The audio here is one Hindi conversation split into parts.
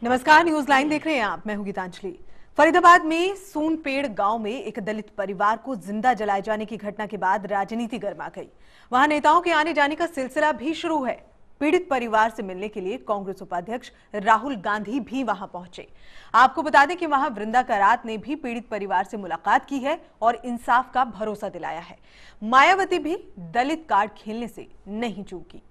नमस्कार, न्यूज लाइन देख रहे हैं आप। मैं हूं गीतांजलि। फरीदाबाद में सोनपेड़ गांव में एक दलित परिवार को जिंदा जलाए जाने की घटना के बाद राजनीति गर्मा गई। वहां नेताओं के आने जाने का सिलसिला भी शुरू है। पीड़ित परिवार से मिलने के लिए कांग्रेस उपाध्यक्ष राहुल गांधी भी वहां पहुंचे। आपको बता दें कि वहां वृंदा करात ने भी पीड़ित परिवार से मुलाकात की है और इंसाफ का भरोसा दिलाया है। मायावती भी दलित कार्ड खेलने से नहीं चूकी।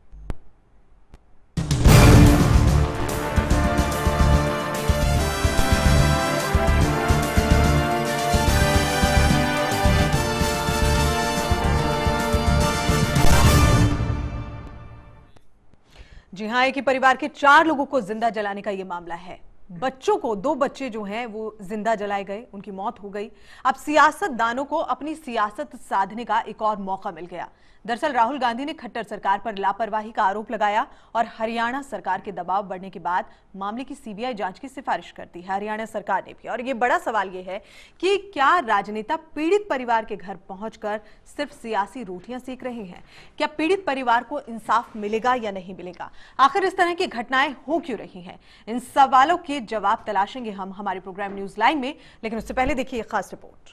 जी हां, एक ही परिवार के 4 लोगों को जिंदा जलाने का यह मामला है। बच्चों को 2 बच्चे जो हैं वो जिंदा जलाए गए, उनकी मौत हो गई। अब सियासतदानों को अपनी सियासत साधने का एक और मौका मिल गया। दरअसल राहुल गांधी ने खट्टर सरकार पर लापरवाही का आरोप लगाया और हरियाणा सरकार के दबाव बढ़ने के बाद मामले की सीबीआई जांच की सिफारिश कर दी है हरियाणा सरकार ने भी। और ये बड़ा सवाल ये है कि क्या राजनेता पीड़ित परिवार के घर पहुंचकर सिर्फ सियासी रोटियां सेक रहे हैं? क्या पीड़ित परिवार को इंसाफ मिलेगा या नहीं मिलेगा? आखिर इस तरह की घटनाएं हो क्यों रही हैं? इन सवालों के जवाब तलाशेंगे हम हमारे प्रोग्राम न्यूज लाइन में, लेकिन उससे पहले देखिए एक खास रिपोर्ट।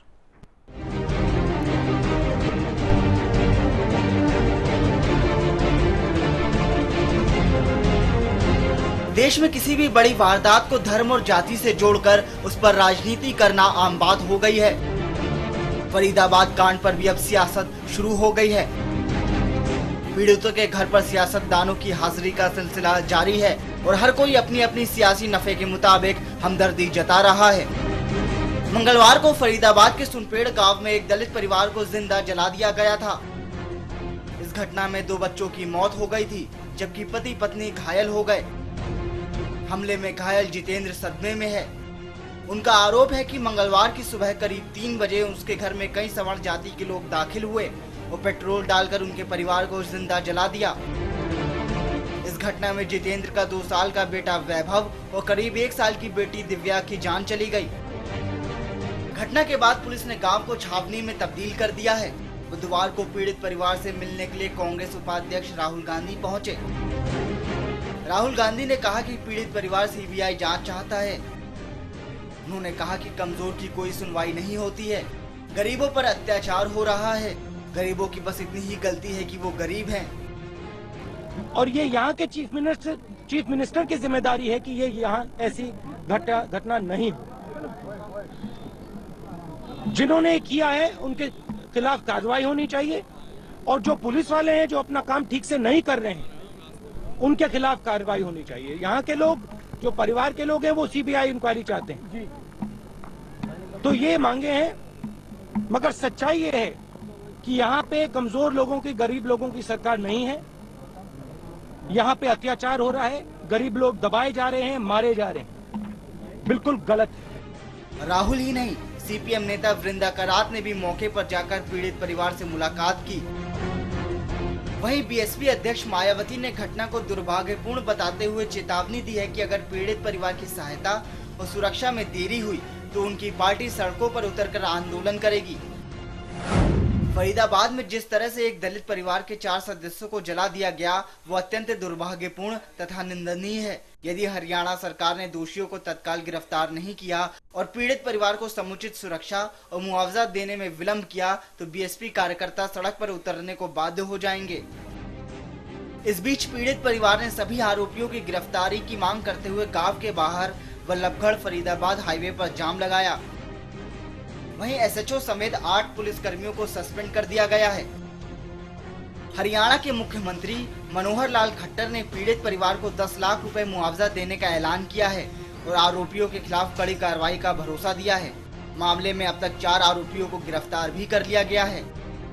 देश में किसी भी बड़ी वारदात को धर्म और जाति से जोड़कर उस पर राजनीति करना आम बात हो गई है। फरीदाबाद कांड पर भी अब सियासत शुरू हो गई है। पीड़ितों के घर पर सियासतदानों की हाजिरी का सिलसिला जारी है और हर कोई अपनी अपनी सियासी नफे के मुताबिक हमदर्दी जता रहा है। मंगलवार को फरीदाबाद के सोनपेड़ गांव में एक दलित परिवार को जिंदा जला दिया गया था। इस घटना में 2 बच्चों की मौत हो गई थी, जबकि पति पत्नी घायल हो गए। हमले में घायल जितेंद्र सदमे में है। उनका आरोप है कि मंगलवार की सुबह करीब 3 बजे उसके घर में कई सवर्ण जाति के लोग दाखिल हुए और पेट्रोल डालकर उनके परिवार को जिंदा जला दिया। इस घटना में जितेंद्र का 2 साल का बेटा वैभव और करीब 1 साल की बेटी दिव्या की जान चली गई। घटना के बाद पुलिस ने गांव को छावनी में तब्दील कर दिया है। बुधवार को पीड़ित परिवार से मिलने के लिए कांग्रेस उपाध्यक्ष राहुल गांधी पहुंचे। राहुल गांधी ने कहा कि पीड़ित परिवार सीबीआई जांच चाहता है। उन्होंने कहा कि कमजोर की कोई सुनवाई नहीं होती है, गरीबों पर अत्याचार हो रहा है। गरीबों की बस इतनी ही गलती है कि वो गरीब हैं। और ये यहाँ के चीफ मिनिस्टर की जिम्मेदारी है कि ये यहाँ ऐसी घटना नहीं हो। जिन्होंने किया है उनके खिलाफ कार्रवाई होनी चाहिए और जो पुलिस वाले हैं जो अपना काम ठीक से नहीं कर रहे हैं उनके खिलाफ कार्रवाई होनी चाहिए। यहाँ के लोग जो परिवार के लोग हैं वो सीबीआई इंक्वायरी चाहते हैं। तो ये मांगे हैं, मगर सच्चाई ये है कि यहाँ पे कमजोर लोगों की, गरीब लोगों की सरकार नहीं है। यहाँ पे अत्याचार हो रहा है, गरीब लोग दबाए जा रहे हैं, मारे जा रहे हैं। बिल्कुल गलत है। राहुल ही नहीं, सीपीएम नेता वृंदा करात ने भी मौके पर जाकर पीड़ित परिवार से मुलाकात की। वहीं बीएसपी अध्यक्ष मायावती ने घटना को दुर्भाग्यपूर्ण बताते हुए चेतावनी दी है कि अगर पीड़ित परिवार की सहायता और सुरक्षा में देरी हुई तो उनकी पार्टी सड़कों पर उतरकर आंदोलन करेगी। फरीदाबाद में जिस तरह से एक दलित परिवार के 4 सदस्यों को जला दिया गया वो अत्यंत दुर्भाग्यपूर्ण तथा निंदनीय है। यदि हरियाणा सरकार ने दोषियों को तत्काल गिरफ्तार नहीं किया और पीड़ित परिवार को समुचित सुरक्षा और मुआवजा देने में विलंब किया तो बीएसपी कार्यकर्ता सड़क पर उतरने को बाध्य हो जाएंगे। इस बीच पीड़ित परिवार ने सभी आरोपियों की गिरफ्तारी की मांग करते हुए गांव के बाहर वल्लभगढ़ फरीदाबाद हाईवे पर जाम लगाया। वहीं एसएचओ समेत 8 पुलिसकर्मियों को सस्पेंड कर दिया गया है। हरियाणा के मुख्यमंत्री मनोहर लाल खट्टर ने पीड़ित परिवार को 10 लाख रुपए मुआवजा देने का ऐलान किया है और आरोपियों के खिलाफ कड़ी कार्रवाई का भरोसा दिया है। मामले में अब तक 4 आरोपियों को गिरफ्तार भी कर लिया गया है।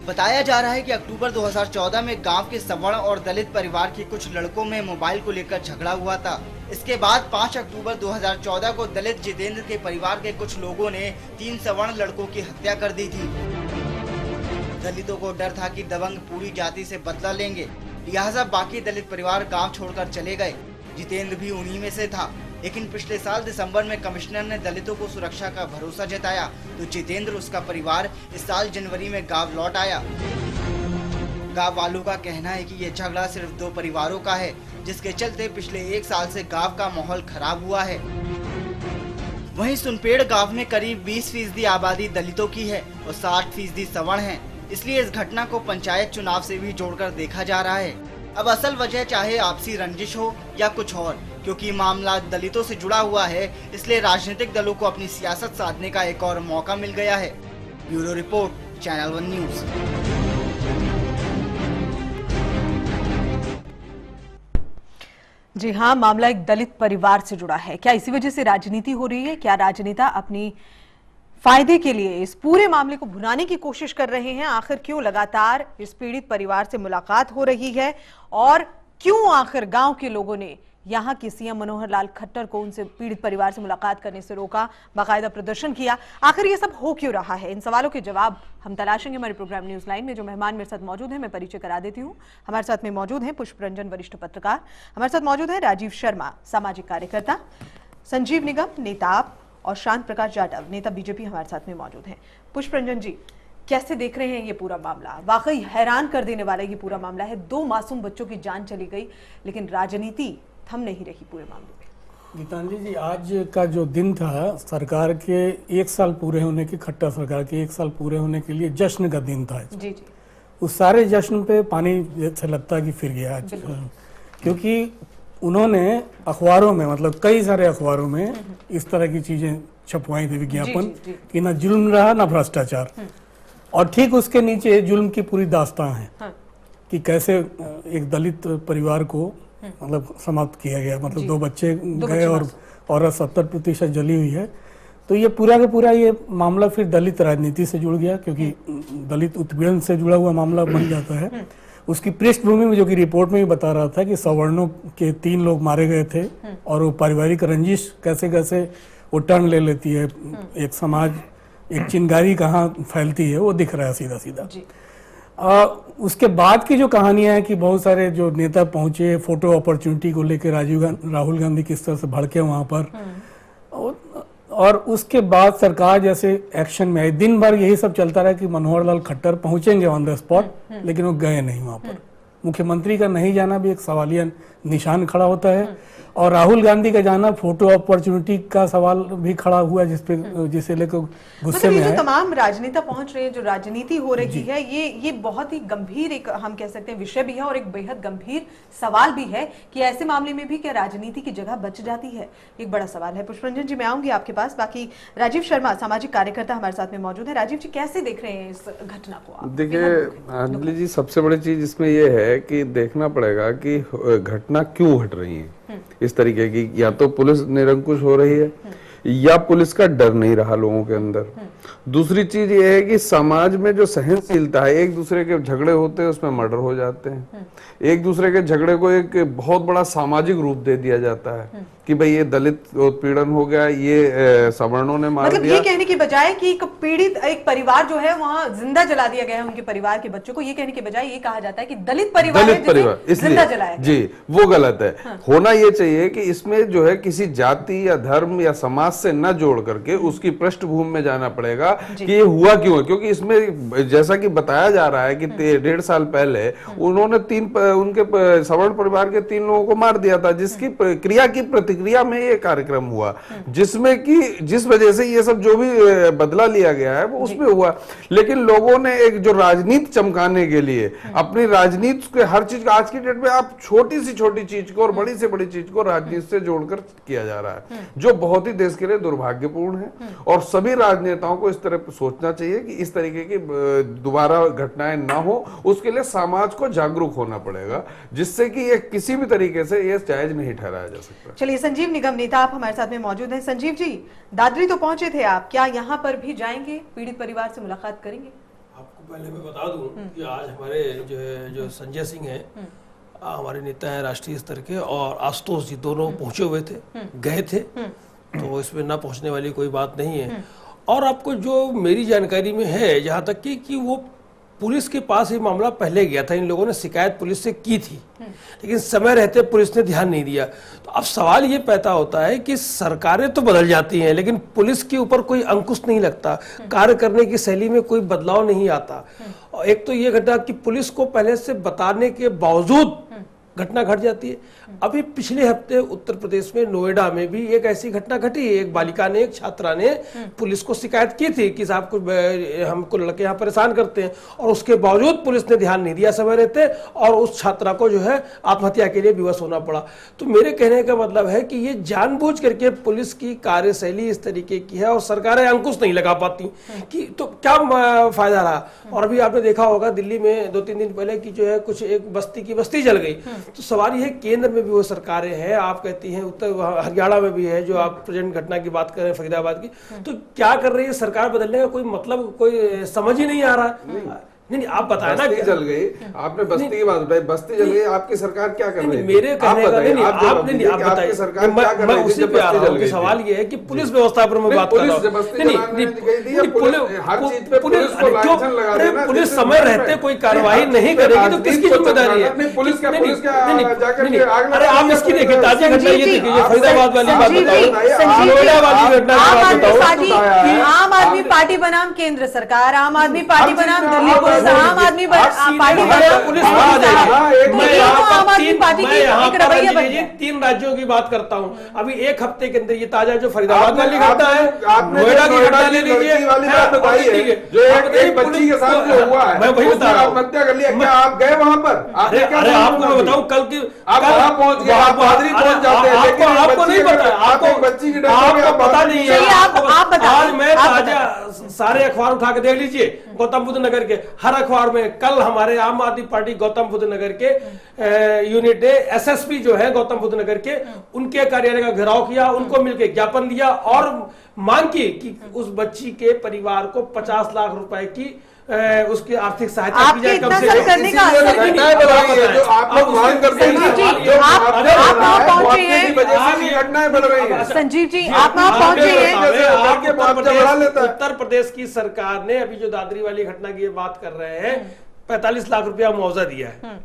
बताया जा रहा है कि अक्टूबर 2014 में गांव के सवर्ण और दलित परिवार के कुछ लड़कों में मोबाइल को लेकर झगड़ा हुआ था। इसके बाद 5 अक्टूबर 2014 को दलित जितेंद्र के परिवार के कुछ लोगों ने 3 सवर्ण लड़कों की हत्या कर दी थी। दलितों को डर था कि दबंग पूरी जाति से बदला लेंगे, लिहाजा बाकी दलित परिवार गांव छोड़कर चले गए। जितेंद्र भी उन्हीं में से था। लेकिन पिछले साल दिसंबर में कमिश्नर ने दलितों को सुरक्षा का भरोसा जताया तो जितेंद्र उसका परिवार इस साल जनवरी में गांव लौट आया। गांव वालों का कहना है कि ये झगड़ा सिर्फ 2 परिवारों का है, जिसके चलते पिछले 1 साल से गांव का माहौल खराब हुआ है। वहीं सुनपेड़ गांव में करीब 20% आबादी दलितों की है और 60% सवर्ण है। इसलिए इस घटना को पंचायत चुनाव से भी जोड़कर देखा जा रहा है। अब असल वजह चाहे आपसी रंजिश हो या कुछ और, क्योंकि मामला दलितों से जुड़ा हुआ है, इसलिए राजनीतिक दलों को अपनी सियासत साधने का एक और मौका मिल गया है। Bureau report, channel 1 news. जी हाँ, मामला एक दलित परिवार से जुड़ा है। क्या इसी वजह से राजनीति हो रही है? क्या राजनेता अपनी फायदे के लिए इस पूरे मामले को भुनाने की कोशिश कर रहे हैं? आखिर क्यों लगातार इस पीड़ित परिवार से मुलाकात हो रही है और क्यों आखिर गांव के लोगों ने यहां के सीएम मनोहर लाल खट्टर को उनसे पीड़ित परिवार से मुलाकात करने से रोका, बाकायदा प्रदर्शन किया? आखिर ये सब हो क्यों रहा है? इन सवालों के जवाब हम तलाशेंगे हमारे प्रोग्राम न्यूज लाइन में। जो मेहमान मेरे साथ मौजूद हैं, मैं परिचय करा देती हूँ। हमारे साथ में मौजूद हैं पुष्प रंजन, वरिष्ठ पत्रकार। हमारे साथ मौजूद है राजीव शर्मा, सामाजिक कार्यकर्ता। संजीव निगम, नेता, और शांत प्रकाश जाटव, नेता बीजेपी, हमारे साथ में मौजूद हैं। पुष्प रंजन जी, कैसे देख रहे हैं ये पूरा मामला? वाकई हैरान कर देने वाला ये पूरा मामला है। 2 मासूम बच्चों की जान चली गई, लेकिन राजनीति थम नहीं रही पूरे मामले में। गीतांजलि जी, आज का जो दिन था, सरकार के 1 साल पूरे होने के, खट्टर सरकार के 1 साल पूरे होने के लिए जश्न का दिन था। जी जी। उस सारे जश्न पे पानी जैसे लगता कि फिर गया आज, क्योंकि उन्होंने अखबारों में, मतलब कई सारे अखबारों में इस तरह की चीजें छपवाई थी, विज्ञापन कि ना जुल्म रहा ना भ्रष्टाचार, और ठीक उसके नीचे जुल्म की पूरी दास्तां है। हाँ। कि कैसे एक दलित परिवार को मतलब समाप्त किया गया, मतलब 2 बच्चे गए और औरत 70% जली हुई है। तो ये पूरा का पूरा ये मामला फिर दलित राजनीति से जुड़ गया, क्योंकि दलित उत्पीड़न से जुड़ा हुआ मामला बन जाता है। उसकी पृष्ठभूमि में, जो कि रिपोर्ट में भी बता रहा था कि सवर्णों के 3 लोग मारे गए थे, और वो पारिवारिक रंजिश कैसे कैसे वो टर्न ले लेती है, एक समाज, एक चिंगारी कहाँ फैलती है, वो दिख रहा है सीधा सीधा। उसके बाद की जो कहानियां हैं कि बहुत सारे जो नेता पहुंचे, फोटो अपॉर्चुनिटी को लेकर राहुल गांधी किस तरह से भड़के वहां पर, और उसके बाद सरकार जैसे एक्शन में आई। दिन भर यही सब चलता रहा कि मनोहर लाल खट्टर पहुंचेंगे ऑन द स्पॉट, लेकिन वो गए नहीं वहां पर। मुख्यमंत्री का नहीं जाना भी एक सवालिया निशान खड़ा होता है, और राहुल गांधी का जाना फोटो अपॉर्चुनिटी का सवाल भी खड़ा हुआ, जिसे लेकर गुस्से में जो तमाम राजनेता पहुंच रहे हैं, जो राजनीति हो रही है, ये बहुत ही गंभीर एक, हम कह सकते हैं, विषय भी है और एक बेहद गंभीर सवाल भी है कि ऐसे मामले में भी क्या राजनीति की जगह बच जाती है? एक बड़ा सवाल है। पुष्परंजन जी, मैं आऊंगी आपके पास। बाकी राजीव शर्मा, सामाजिक कार्यकर्ता, हमारे साथ में मौजूद है। राजीव जी, कैसे देख रहे हैं इस घटना को? देखिए अंजलि जी, सबसे बड़ी चीज इसमें यह है कि देखना पड़ेगा कि घटना क्यों घट रही है इस तरीके की। या तो पुलिस निरंकुश हो रही है, या पुलिस का डर नहीं रहा लोगों के अंदर। दूसरी चीज ये है कि समाज में जो सहनशीलता है, एक दूसरे के झगड़े होते हैं उसमें मर्डर हो जाते हैं, एक दूसरे के झगड़े को एक बहुत बड़ा सामाजिक रूप दे दिया जाता है कि भाई ये दलित उत्पीड़न हो गया, ये सवर्णों ने मार दिया। ये कहने की बजाय कि एक पीड़ित एक परिवार जो है वहां जिंदा जला दिया गया है, उनके परिवार के बच्चों को, ये कहने के बजाय ये कहा जाता है कि दलित परिवार जिंदा जलाया जी, वो गलत है। हाँ। होना ये चाहिए कि इसमें जो है किसी जाति या धर्म या समाज से न जोड़ करके उसकी पृष्ठभूमि में जाना पड़ेगा कि ये हुआ क्यों है। क्योंकि इसमें जैसा कि बताया जा रहा है कि 1.5 साल पहले उन्होंने उनके सवर्ण परिवार के 3 लोगों को मार दिया था, जिसकी क्रिया की प्रतिक्रिया में ये कार्यक्रम हुआ, जिसमें कि जिस वजह से ये सब जो भी बदला लिया गया है वो उसमें हुआ। लेकिन लोगों ने एक जो राजनीति चमकाने के लिए अपनी राजनीति के हर चीज, आज की डेट में आप छोटी से छोटी चीज को और बड़ी से बड़ी चीज को राजनीति से जोड़कर किया जा रहा है, जो बहुत ही देश के लिए दुर्भाग्यपूर्ण है। और सभी राजनेताओं को इस तरह सोचना चाहिए कि इस तरीके की दोबारा घटनाएं ना हो, उसके लिए समाज को जागरूक होना पड़ेगा, जिससे कि ये किसी भी तरीके से ये जायज नहीं ठहराया जा सकता। चलिए, संजीव निगम, नेता, आप हमारे साथ में मौजूद हैं। संजीव जी, दादरी तो पहुंचे थे आप, क्या यहाँ पर भी जाएंगे, पीड़ित परिवार से मुलाकात करेंगे? आपको पहले मैं बता दूं कि आज हमारे जो संजय सिंह हैं, हमारे नेता हैं राष्ट्रीय स्तर के, और आशुतोष जी दोनों पहुंचे हुए थे, गए थे, तो इसमें ना पहुंचने वाली कोई बात नहीं है। और आपको जो मेरी जानकारी में है जहां तक कि वो पुलिस के पास ये मामला पहले गया था, इन लोगों ने शिकायत पुलिस से की थी, लेकिन समय रहते पुलिस ने ध्यान नहीं दिया। तो अब सवाल ये पैदा होता है कि सरकारें तो बदल जाती हैं, लेकिन पुलिस के ऊपर कोई अंकुश नहीं लगता, कार्य करने की शैली में कोई बदलाव नहीं आता। और एक तो ये घटना कि पुलिस को पहले से बताने के बावजूद घटना घट जाती है। अभी पिछले हफ्ते उत्तर प्रदेश में नोएडा में भी एक ऐसी घटना घटी। एक बालिका ने, एक छात्रा ने पुलिस को शिकायत की थी कि साहब हमको लड़के यहाँ परेशान करते हैं, और उसके बावजूद पुलिस ने ध्यान नहीं दिया समय रहते, और उस छात्रा को जो है आत्महत्या के लिए विवश होना पड़ा। तो मेरे कहने का मतलब है कि ये जानबूझ करके पुलिस की कार्यशैली इस तरीके की है और सरकारें अंकुश नहीं लगा पाती कि तो क्या फायदा रहा। और अभी आपने देखा होगा दिल्ली में 2-3 दिन पहले की जो है कुछ एक बस्ती की बस्ती जल गई। तो सवाल ये है, केंद्र में भी वो सरकारें हैं, आप कहती हैं उत्तर हरियाणा में भी है, जो आप प्रेजेंट घटना की बात कर रहे हैं फरीदाबाद की, तो क्या कर रही है सरकार? बदलने का कोई मतलब, कोई समझ ही नहीं आ रहा। नहीं आप बताए ना, बस्ती जल गई, आपने बस्ती की बात बताई, बस्ती जल गई, आपकी सरकार क्या कर रही है? मेरे कहने का नहीं, आप बताइए सरकार क्या कर रही है? उसी पे आ रहा हूं कि सवाल ये है कि पुलिस व्यवस्था पर मैं बात कर रहा हूं। पुलिस समय रहते कोई कार्रवाई नहीं करेगी तो किसकी जिम्मेदारी है? अरे आप इसकी देखिए ताजा घटना ये देखिए, फरीदाबाद वाली बात बताओ, नोएडा वाली घटना की बात बताओ। आम आदमी पार्टी बनाम केंद्र सरकार, आम आदमी पार्टी बनाम दिल्ली पुलिस, आम आदमी पार्टी बनाम पुलिस। मैं 3 राज्यों की बात करता हूं। अभी एक हफ्ते के अंदर ये ताजा जो फरीदाबाद वाली घटना है, नोएडा की घटना ले लीजिए, जो एक बच्ची के साथ जो हुआ है, मैं वही बता रहा हूं। आत्महत्या कर लिया, क्या आप गए वहां पर? अरे आपको मैं बताऊं, कल की आप वहां पहुंच गए, आप बहादुरी पहुंच जाते हैं, लेकिन आपको नहीं पता, आपको बच्ची की आपको पता नहीं है। आप आज मैं ताजा सारे अखबार उठा के देख लीजिए, गौतम बुद्ध नगर के हर अखबार में कल हमारे आम आदमी पार्टी गौतम बुद्ध नगर के यूनिट ने एसएसपी जो है गौतम बुद्ध नगर के, उनके कार्यालय का घेराव किया, उनको मिलकर ज्ञापन दिया और मांग की कि उस बच्ची के परिवार को 50 लाख रुपए की उसकी आर्थिक सहायता की जाए। कम से कम करने का आप लोग मांग करते हैं, आप पहुंचे हैं, घटनाएं बढ़ रही है। संजीव जी आप वहां पहुंचे हैं। उत्तर प्रदेश की सरकार ने अभी जो दादरी वाली घटना की बात कर रहे हैं, 45 लाख रुपया मुआवजा दिया है,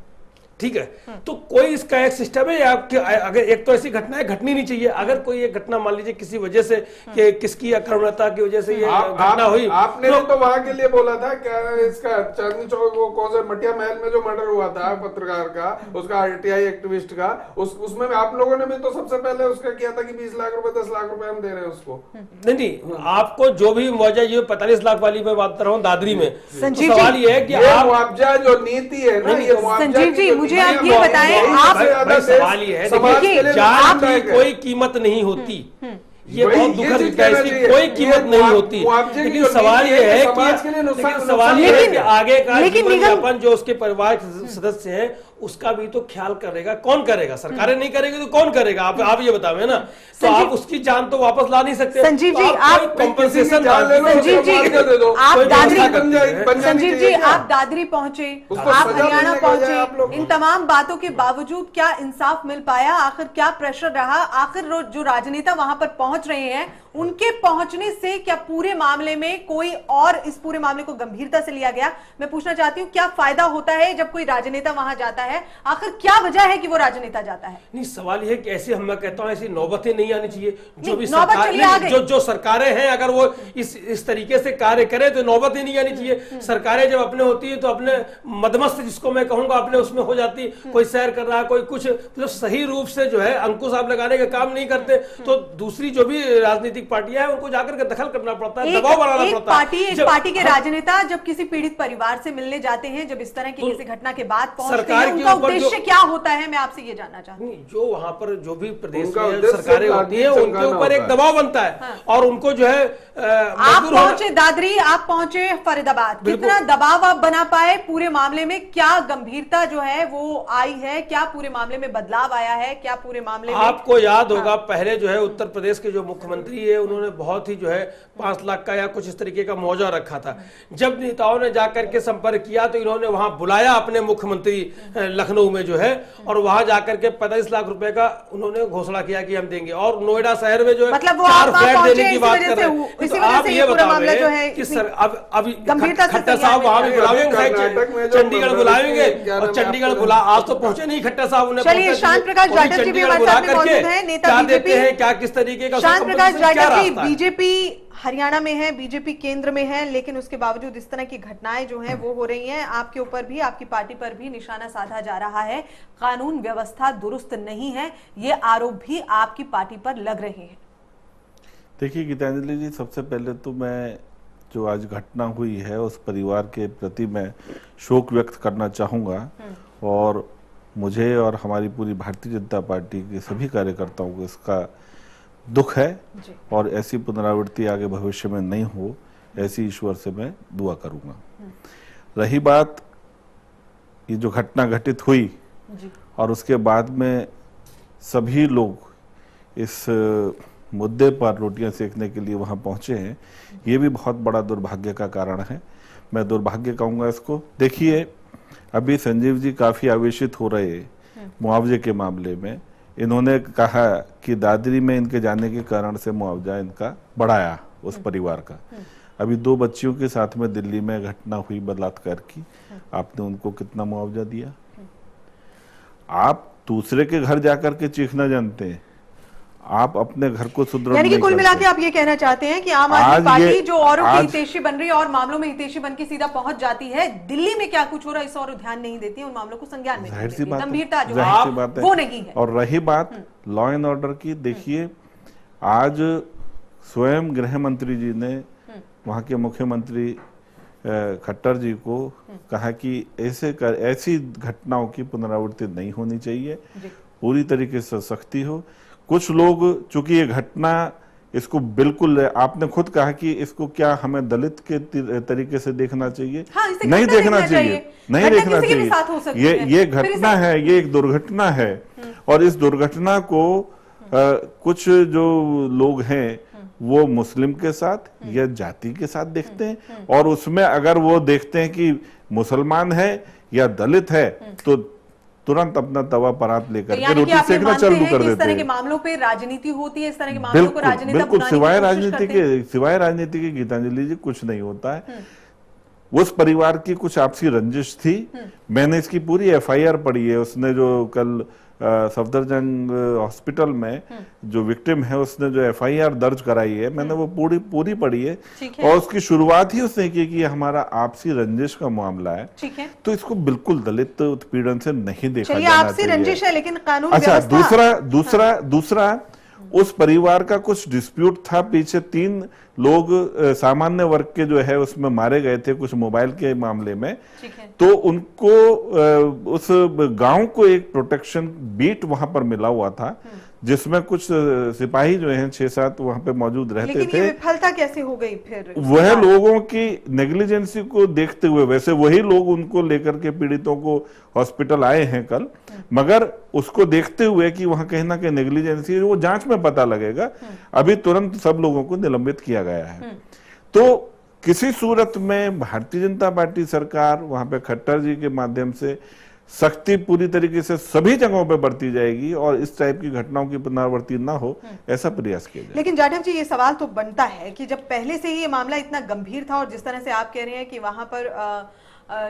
ठीक है। तो कोई इसका एक सिस्टम है, आपके अगर एक तो ऐसी घटनाएं घटनी नहीं चाहिए। अगर कोई एक घटना मान लीजिए किसी वजह से कि किसकी अकर्मण्यता की वजह से ये घटना हुई, आपने तो वहां के लिए बोला था क्या इसका चांदनी चौक वो कौन सा मटिया महल में जो मर्डर हुआ था पत्रकार का, उसका आरटीआई एक्टिविस्ट का, उसमें आप लोगों ने भी तो सबसे पहले उसका किया था कि 20 लाख रुपए 10 लाख रुपए हम दे रहे हैं उसको। नहीं आपको जो भी मुआवजा, ये 45 लाख वाली मैं बात कर रहा हूँ दादरी में, सवाल ये है कि मुआवजा जो नीति है ना, ये संजीव जी मुझे आप ये बताएं, आप सवाल ये है देखिए, जान की कोई कीमत नहीं होती, ये बहुत दुखद है, इसकी कोई कीमत नहीं होती। लेकिन सवाल ये है कि आगे का जीवन यापन जो उसके परिवार के सदस्य हैं उसका भी तो ख्याल करेगा, कौन करेगा? सरकारें नहीं करेगी तो कौन करेगा? आप ये बतावे ना। तो आप उसकी जान तो वापस ला नहीं सकते। संजीव जी आप कंपनसेशन, संजीव जी आप दादरी पहुंचे, आप हरियाणा पहुंचे, इन तमाम बातों के बावजूद क्या इंसाफ मिल पाया? आखिर क्या प्रेशर रहा? आखिर जो राजनेता वहां पर पहुंच रहे हैं उनके पहुंचने से क्या पूरे मामले में कोई और इस पूरे मामले को गंभीरता से लिया गया? मैं पूछना चाहती हूं क्या फायदा होता है जब कोई राजनेता वहां जाता है? आखिर क्या वजह है कि वो राजनेता जाता है? नहीं सवाल ये कि ऐसी मैं कहता हूं ऐसी नौबतें नहीं आनी चाहिए। जो भी सरकार जो सरकारें हैं अगर वो इस तरीके से कार्य करें तो नौबतें नहीं आनी चाहिए। सरकारें जब अपने होती है तो अपने मदमस्त जिसको मैं कहूंगा अपने उसमें हो जाती, कोई सैर कर रहा है, कोई कुछ, मतलब सही रूप से जो है अंकुश आप लगाने का काम नहीं करते तो दूसरी जो भी राजनीतिक पार्टियां हैं उनको जाकर के दखल करना पड़ता है, दबाव बनाना पड़ता है। एक पार्टी के राजनेता जब किसी पीड़ित परिवार से मिलने जाते हैं, जब इस तरह की किसी घटना के बाद पहुंचते हैं, उनका उद्देश्य क्या होता है? मैं आपसे ये जानना चाहती हूँ। जो वहां पर जो भी प्रदेश में सरकारें होती है उनके ऊपर एक दबाव बनता है और उनको जो है आप पहुंचे दादरी, आप पहुंचे फरीदाबाद, कितना दबाव आप बना पाए पूरे मामले में? क्या गंभीरता जो है वो आई है? क्या पूरे मामले में बदलाव आया है? क्या पूरे मामले में आपको याद होगा पहले जो है उत्तर प्रदेश के जो मुख्यमंत्री है उन्होंने बहुत ही जो है 5 लाख का या कुछ इस तरीके का मुआवजा रखा था। जब नेताओं ने जाकर के संपर्क किया तो इन्होंने वहां बुलाया अपने मुख्यमंत्री लखनऊ में जो है और वहां जाकर के 45 लाख रुपए का उन्होंने घोषणा किया कि हम देंगे। और नोएडा शहर में जो है मतलब 4 फ्लैट देने की बात कर रहे हैं। तो आप ये बताइए कि सर अब खट्टर साहब वहां भी बुलावेंगे, चंडीगढ़ बुलाएंगे और चंडीगढ़ बुला आज तो पहुंचे नहीं खट्टर साहब, उन्हें चलिए शांत प्रकाश जाटव जी भी हमारे साथ में मौजूद हैं, नेता बीजेपी, क्या किस तरीके का शांत प्रकाश जाटव जी बीजेपी हरियाणा में है, बीजेपी केंद्र में है, लेकिन उसके बावजूद इस तरह की घटनाएं जो हैं वो हो रही हैं। आपके ऊपर भी, आपकी पार्टी पर भी निशाना साधा जा रहा है। कानून व्यवस्था दुरुस्त नहीं है, ये आरोप भी आपकी पार्टी पर लग रहे हैं। देखिए गीतांजलि जी, सबसे पहले तो मैं जो आज घटना हुई है उस परिवार के प्रति मैं शोक व्यक्त करना चाहूँगा, और मुझे और हमारी पूरी भारतीय जनता पार्टी के सभी कार्यकर्ताओं को इसका दुख है, और ऐसी पुनरावृत्ति आगे भविष्य में नहीं हो, ऐसी ईश्वर से मैं दुआ करूँगा। रही बात ये जो घटना घटित हुई और उसके बाद में सभी लोग इस मुद्दे पर रोटियां सेकने के लिए वहां पहुंचे हैं, ये भी बहुत बड़ा दुर्भाग्य का कारण है। मैं दुर्भाग्य कहूँगा इसको। देखिए, अभी संजीव जी काफ़ी आवेशित हो रहे मुआवजे के मामले में। इन्होंने कहा कि दादरी में इनके जाने के कारण से मुआवजा इनका बढ़ाया उस परिवार का। अभी 2 बच्चियों के साथ में दिल्ली में घटना हुई बलात्कार की, आपने उनको कितना मुआवजा दिया? आप दूसरे के घर जाकर के चीखना जानते हैं, आप अपने घर को सुदृढ़ यानी कि नहीं कुल मिला के करते। आप ये कहना चाहते हैं कि आम आदमी पार्टी जो औरों की हितैषी बन रही है और मामलों में हितैषी बन के सीधा पहुंच जाती है, दिल्ली में क्या कुछ हो रहा है इस और ध्यान नहीं देती है, उन मामलों को संज्ञान में जाहिर सी बात है, गंभीरता जो जाहिर सी है बात है। वो नहीं है। और रही बात लॉ एंड ऑर्डर की, देखिए आज स्वयं गृह मंत्री जी ने वहां के मुख्यमंत्री खट्टर जी को कहा कि ऐसी घटनाओं की पुनरावृत्ति नहीं होनी चाहिए, पूरी तरीके से सख्ती हो। कुछ लोग, चूंकि ये घटना, इसको बिल्कुल, आपने खुद कहा कि इसको क्या हमें दलित के तरीके से देखना चाहिए? हाँ, इसे नहीं घटना देखना चाहिए, नहीं देखना किसी के भी साथ हो सकती चाहिए। है। ये घटना है, ये एक दुर्घटना है, और इस दुर्घटना को कुछ जो लोग हैं वो मुस्लिम के साथ या जाति के साथ देखते हैं, और उसमें अगर वो देखते हैं कि मुसलमान है या दलित है तो तुरंत अपना तवा परात लेकर के रोटी सेकना चालू कर देते हैं। इस तरह के मामलों पे राजनीति होती है, इस तरह के मामलों को राजनीति बिल्कुल, सिवाय राजनीति के गीतांजलि जी कुछ नहीं होता है। उस परिवार की कुछ आपसी रंजिश थी। मैंने इसकी पूरी एफआईआर पढ़ी है। उसने जो कल सफदरजंग हॉस्पिटल में जो विक्टिम है उसने जो एफआईआर दर्ज कराई है, मैंने वो पूरी पढ़ी है, और उसकी शुरुआत ही उसने की कि हमारा आपसी रंजिश का मामला है। ठीक है, तो इसको बिल्कुल दलित उत्पीड़न से नहीं देखा चलिए, जाना आपसी चाहिए। रंजिश है, लेकिन कानून अच्छा, व्यवस्था दूसरा उस परिवार का कुछ डिस्प्यूट था पीछे। 3 लोग सामान्य वर्ग के जो है उसमें मारे गए थे कुछ मोबाइल के मामले में। तो उनको उस गांव को एक प्रोटेक्शन बीट वहां पर मिला हुआ था, जिसमें कुछ सिपाही जो हैं 6-7 वहां पे मौजूद रहते लेकिन थे। ये विफलता कैसे हो गई फिर? वह लोगों की नेग्लिजेंसी को देखते हुए, वैसे वही लोग उनको लेकर के पीड़ितों को हॉस्पिटल आए हैं कल, मगर उसको देखते हुए कि वहां कहीं ना कहीं नेग्लिजेंसी, वो जांच में पता लगेगा। अभी तुरंत सब लोगों को निलंबित किया गया है। तो किसी सूरत में भारतीय जनता पार्टी सरकार वहां पे खट्टर जी के माध्यम से सख्ती पूरी तरीके से सभी जगहों पे बरती जाएगी, और इस टाइप की घटनाओं की पुनरावृत्ति ना हो, ऐसा प्रयास किया जाए। लेकिन जाटव जी, ये सवाल तो बनता है कि जब पहले से ही ये मामला इतना गंभीर था, और जिस तरह से आप कह रहे हैं कि वहां पर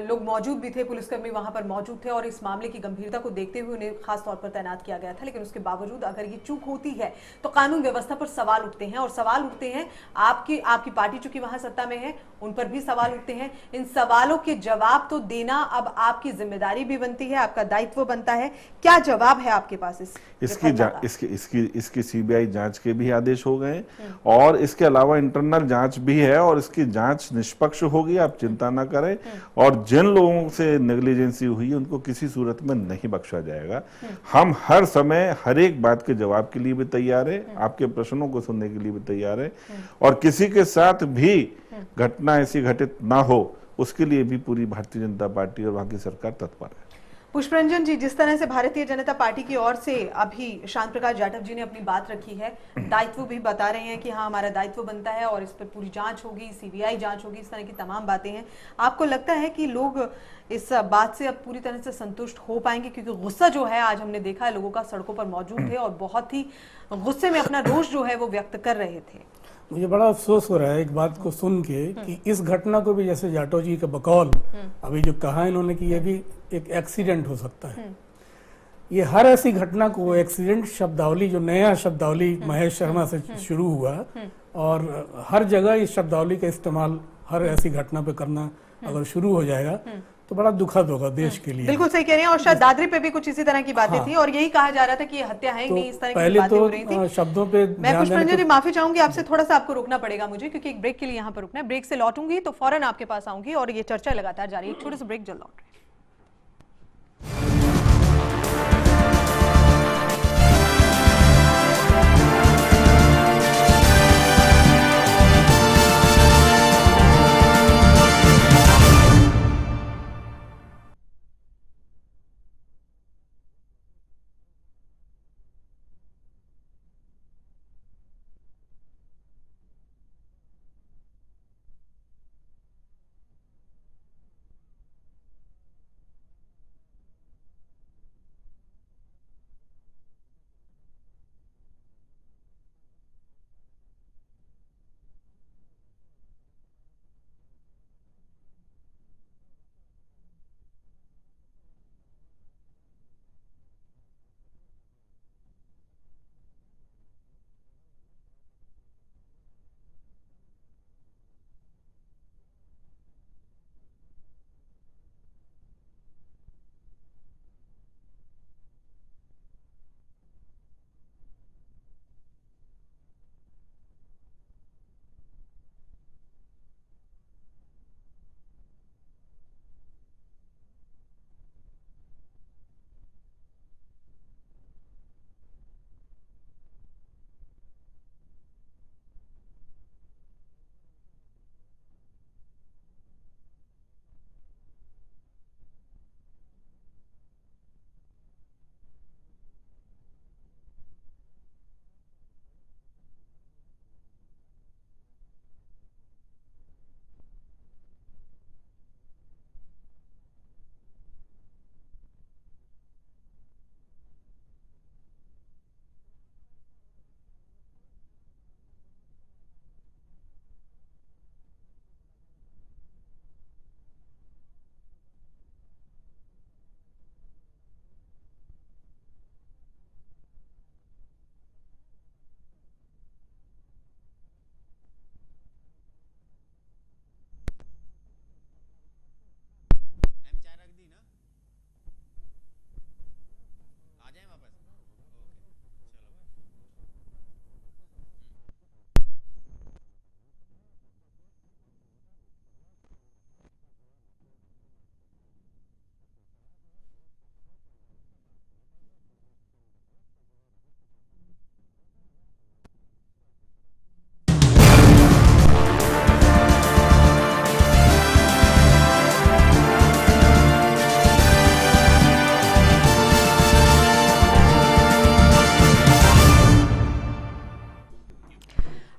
लोग मौजूद भी थे, पुलिसकर्मी वहां पर मौजूद थे, और इस मामले की गंभीरता को देखते हुए उन्हें खास तौर पर तैनात किया गया था, लेकिन उसके बावजूद अगर ये चूक होती है तो कानून व्यवस्था पर सवाल उठते हैं, और सवाल उठते हैं आपकी पार्टी चूंकि वहां सत्ता में है उन पर भी सवाल उठते हैं। इन सवालों के जवाब तो देना अब आपकी जिम्मेदारी भी बनती है, आपका दायित्व बनता है। क्या जवाब है आपके पास इसकी सीबीआई जांच के भी आदेश हो गए, और इसके अलावा इंटरनल जांच भी है, और इसकी जांच निष्पक्ष होगी, आप चिंता ना करें। और जिन लोगों से नेग्लिजेंसी हुई उनको किसी सूरत में नहीं बख्शा जाएगा। हम हर समय हर एक बात के जवाब के लिए भी तैयार है, आपके प्रश्नों को सुनने के लिए भी तैयार है, और किसी के साथ भी घटना ऐसी घटित ना हो उसके लिए भी पूरी भारतीय जनता पार्टी और वहां की सरकार तत्पर है। पुष्परंजन जी, जिस तरह से भारतीय जनता पार्टी की ओर से अभी शांत प्रकाश जाटव जी ने अपनी बात रखी है, दायित्व भी बता रहे हैं कि हाँ हमारा दायित्व बनता है और इस पर पूरी जांच होगी, सीबीआई जांच होगी, इस तरह की तमाम बातें हैं। आपको लगता है कि लोग इस बात से अब पूरी तरह से संतुष्ट हो पाएंगे? क्योंकि गुस्सा जो है आज हमने देखा है लोगों का सड़कों पर मौजूद थे, और बहुत ही गुस्से में अपना रोष जो है वो व्यक्त कर रहे थे। मुझे बड़ा अफसोस हो रहा है एक बात को सुन के कि इस घटना को भी, जैसे जाटव जी का बकौल अभी जो कहा इन्होंने कि ये भी एक एक्सीडेंट हो सकता है, ये हर ऐसी घटना को एक्सीडेंट शब्दावली, जो नया शब्दावली महेश शर्मा से शुरू हुआ, और हर जगह इस शब्दावली का इस्तेमाल हर ऐसी घटना पे करना अगर शुरू हो जाएगा तो बड़ा दुखद होगा देश के लिए। बिल्कुल सही कह रहे हैं। और शायद दादरी पे भी कुछ इसी तरह की बातें थी और यही कहा जा रहा था कि ये हत्या है तो नहीं, इस तरह की पहले बातें तो हो रही थी। शब्दों पे मैं पुष्परंजन जी माफी चाहूंगी आपसे, थोड़ा सा आपको रोकना पड़ेगा मुझे क्योंकि एक ब्रेक के लिए यहाँ पर रुकना है। ब्रेक से लौटूंगी तो फौरन आपके पास आऊंगी और ये चर्चा लगातार जारी है। एक छोटे से ब्रेक, जल्द लौट रहे हैं।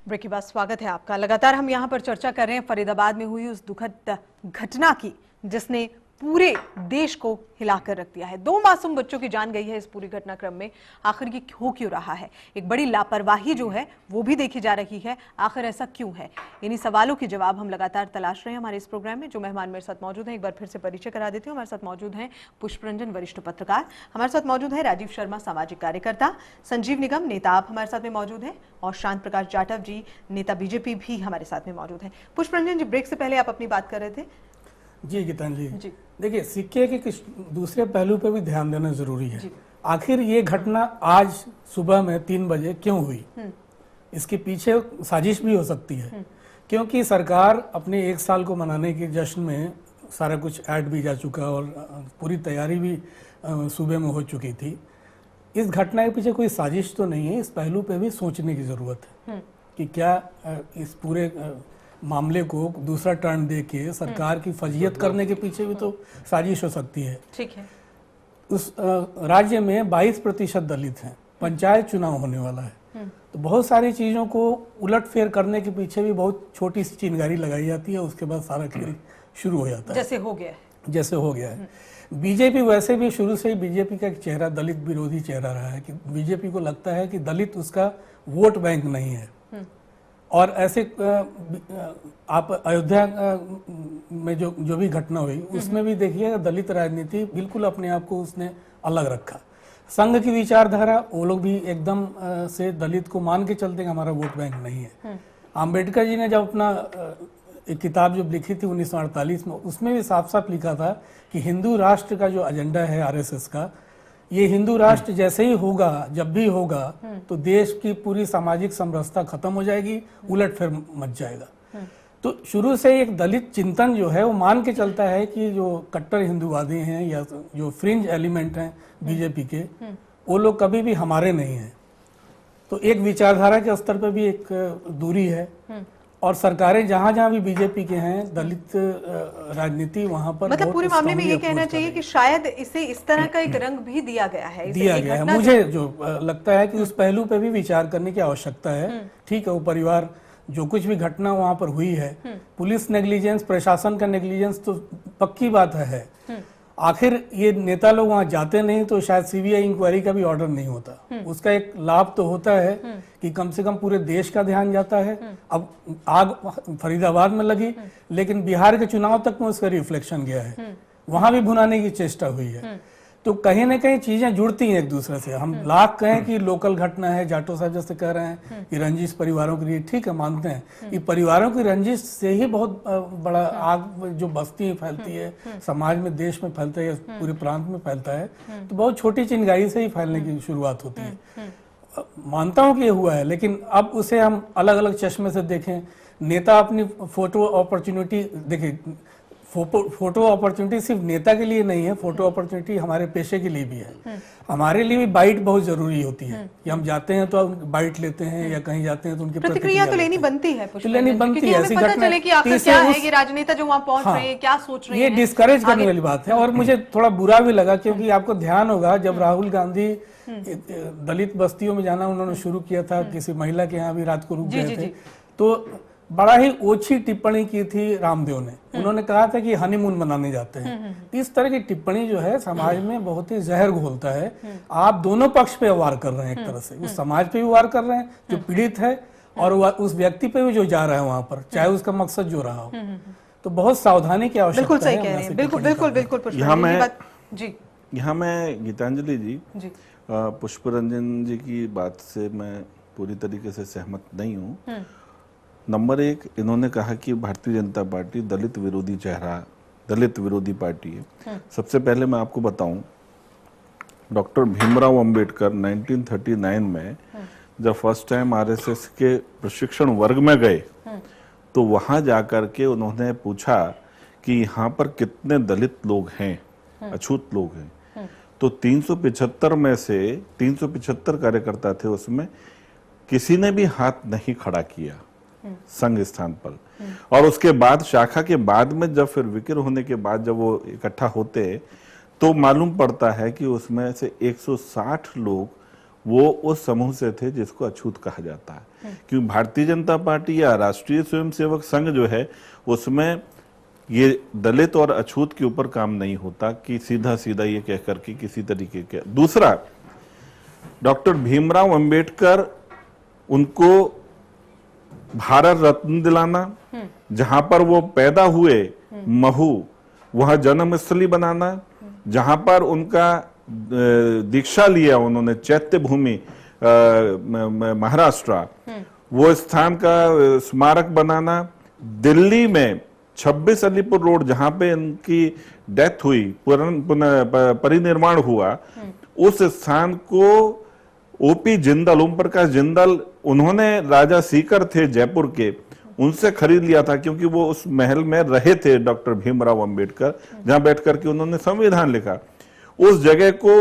ब्रेक के बाद स्वागत है आपका। लगातार हम यहाँ पर चर्चा कर रहे हैं फरीदाबाद में हुई उस दुखद घटना की जिसने पूरे देश को हिलाकर रख दिया है। 2 मासूम बच्चों की जान गई है इस पूरी घटनाक्रम में। आखिर ये हो क्यों रहा है? एक बड़ी लापरवाही जो है वो भी देखी जा रही है। आखिर ऐसा क्यों है? इन्हीं सवालों के जवाब हम लगातार तलाश रहे हैं हमारे इस प्रोग्राम में। जो मेहमान मेरे साथ मौजूद हैं एक बार फिर से परिचय करा देती हूँ। हमारे साथ मौजूद हैं पुष्परंजन, वरिष्ठ पत्रकार। हमारे साथ मौजूद है राजीव शर्मा, सामाजिक कार्यकर्ता। संजीव निगम, नेता आप हमारे साथ में मौजूद हैं। और शांत प्रकाश जाटव जी, नेता बीजेपी, भी हमारे साथ में मौजूद हैं। पुष्परंजन जी, ब्रेक से पहले आप अपनी बात कर रहे थे। जी गीतांजलि जी, देखिए सिक्के के कुछ दूसरे पहलू पर भी ध्यान देना जरूरी है। आखिर ये घटना आज सुबह में 3 बजे क्यों हुई? इसके पीछे साजिश भी हो सकती है, क्योंकि सरकार अपने 1 साल को मनाने के जश्न में सारा कुछ ऐड भी जा चुका और पूरी तैयारी भी सूबे में हो चुकी थी। इस घटना के पीछे कोई साजिश तो नहीं है। इस पहलू पे भी सोचने की जरूरत है कि क्या इस पूरे मामले को दूसरा टर्न दे के सरकार की फजीयत करने के पीछे भी तो साजिश हो सकती है। ठीक है। उस राज्य में 22% दलित हैं, पंचायत चुनाव होने वाला है, तो बहुत सारी चीजों को उलटफेर करने के पीछे भी बहुत छोटी सी चिंगारी लगाई जाती है, उसके बाद सारा खेल शुरू हो जाता है, जैसे हो गया है। बीजेपी वैसे भी शुरू से ही बीजेपी का एक चेहरा दलित विरोधी चेहरा रहा है कि बीजेपी को लगता है कि दलित उसका वोट बैंक नहीं है। और ऐसे आप अयोध्या में जो भी घटना हुई उसमें भी देखिएगा दलित राजनीति बिल्कुल अपने आप को उसने अलग रखा। संघ की विचारधारा, वो लोग भी एकदम से दलित को मान के चलते हैं, हमारा वोट बैंक नहीं है। आम्बेडकर जी ने जब अपना एक किताब जब लिखी थी 1948 में, उसमें भी साफ साफ लिखा था कि हिंदू राष्ट्र का जो एजेंडा है आरएसएस का, ये हिंदू राष्ट्र जैसे ही होगा, जब भी होगा, तो देश की पूरी सामाजिक समरसता खत्म हो जाएगी, उलटफेर मच जाएगा। तो शुरू से एक दलित चिंतन जो है वो मान के चलता है कि जो कट्टर हिंदूवादी हैं या जो फ्रिंज एलिमेंट हैं बीजेपी के, वो लोग कभी भी हमारे नहीं हैं। तो एक विचारधारा के स्तर पर भी एक दूरी है, और सरकारें जहां जहां भी बीजेपी के हैं, दलित राजनीति वहां पर मतलब पूरे मामले में ये कहना चाहिए कि शायद इसे इस तरह का एक रंग भी दिया गया है, दिया गया है। मुझे जो लगता है कि उस पहलू पे भी विचार करने की आवश्यकता है। ठीक है, वो परिवार जो कुछ भी घटना वहां पर हुई है, पुलिस नेग्लिजेंस, प्रशासन का नेग्लिजेंस तो पक्की बात है। आखिर ये नेता लोग वहां जाते नहीं तो शायद सीबीआई इंक्वायरी का भी ऑर्डर नहीं होता। उसका एक लाभ तो होता है कि कम से कम पूरे देश का ध्यान जाता है। अब आग फरीदाबाद में लगी, लेकिन बिहार के चुनाव तक में उसका रिफ्लेक्शन गया है, वहां भी भुनाने की चेष्टा हुई है। तो कहीं ना कहीं चीजें जुड़ती हैं एक दूसरे से। हम लाख कहें कि लोकल घटना है, जाटो साहब जैसे कह रहे हैं कि रंजिश परिवारों के लिए, ठीक है, मानते हैं। ये परिवारों की रंजिश से ही बहुत बड़ा आग जो बस्ती में फैलती है, समाज में, देश में फैलता है, पूरे प्रांत में फैलता है, तो बहुत छोटी चिंगारी से ही फैलने की शुरुआत होती है। मानता हूं कि ये हुआ है, लेकिन अब उसे हम अलग अलग चश्मे से देखें। नेता अपनी फोटो अपॉर्चुनिटी देखें, फोटो अपॉर्चुनिटी सिर्फ नेता के लिए नहीं है, फोटो अपॉर्चुनिटी हमारे पेशे के लिए भी है। हमारे लिए भी बाइट बहुत जरूरी होती है कि हम जाते हैं तो बाइट लेते हैं, या कहीं जाते हैं तो उनकी प्रतिक्रिया तो लेनी बनती है, लेनी बनती है। ऐसी घटना चले कि आखिर क्या है कि राजनेता जो वहां पहुंच रहे हैं, क्या सोच रहे हैं, ये डिस्करेज करने वाली बात है। और मुझे थोड़ा बुरा भी लगा, क्योंकि आपको ध्यान होगा जब राहुल गांधी दलित बस्तियों में जाना उन्होंने शुरू किया था, किसी महिला के यहाँ भी रात को रुक गए थे, तो बड़ा ही ओछी टिप्पणी की थी रामदेव ने। उन्होंने कहा था कि हनीमून मनाने जाते हैं। इस तरह की टिप्पणी जो है समाज में बहुत ही जहर घोलता है। आप दोनों पक्ष पे वार कर रहे हैं एक तरह से, उस समाज पे भी वार कर रहे हैं जो पीड़ित है, और उस व्यक्ति पे भी जो जा रहा है वहां पर, चाहे उसका मकसद जो रहा हो। तो बहुत सावधानी की आवश्यकता है। बिल्कुल सही कह रहे हैं, बिल्कुल बिल्कुल बिल्कुल। यहाँ मैं गीतांजलि जी, पुष्परंजन जी की बात से मैं पूरी तरीके से सहमत नहीं हूँ। नंबर एक, इन्होंने कहा कि भारतीय जनता पार्टी दलित विरोधी चेहरा, दलित विरोधी पार्टी है। सबसे पहले मैं आपको बताऊं, डॉक्टर भीमराव अंबेडकर 1939 में जब फर्स्ट टाइम आरएसएस के प्रशिक्षण वर्ग में गए, तो वहां जाकर के उन्होंने पूछा कि यहाँ पर कितने दलित लोग हैं, अछूत लोग हैं। तो 375 में से 375 कार्यकर्ता थे, उसमें किसी ने भी हाथ नहीं खड़ा किया संघ स्थान पर। और उसके बाद शाखा के बाद में जब फिर विकिर होने के बाद जब वो इकट्ठा होते, तो मालूम पड़ता है कि उसमें से 160 लोग वो उस समूह से थे जिसको अछूत कहा जाता है। क्योंकि भारतीय जनता पार्टी या राष्ट्रीय स्वयंसेवक संघ जो है, उसमें ये दलित और अछूत के ऊपर काम नहीं होता कि सीधा सीधा ये कह करके किसी तरीके के। दूसरा, डॉक्टर भीमराव अंबेडकर, उनको भारत रत्न दिलाना, जहां पर वो पैदा हुए महू, वहां जन्मस्थली बनाना, जहां पर उनका दीक्षा लिया उन्होंने, चैत्य भूमि महाराष्ट्र, वो स्थान का स्मारक बनाना, दिल्ली में 26 अलीपुर रोड जहां पे इनकी डेथ हुई, परिनिर्माण हुआ, उस स्थान को ओपी जिंदल, ओम प्रकाश जिंदल, उन्होंने राजा सीकर थे जयपुर के, उनसे खरीद लिया था, क्योंकि वो उस महल में रहे थे डॉक्टर भीमराव अंबेडकर, जहां बैठकर के उन्होंने संविधान लिखा। उस जगह को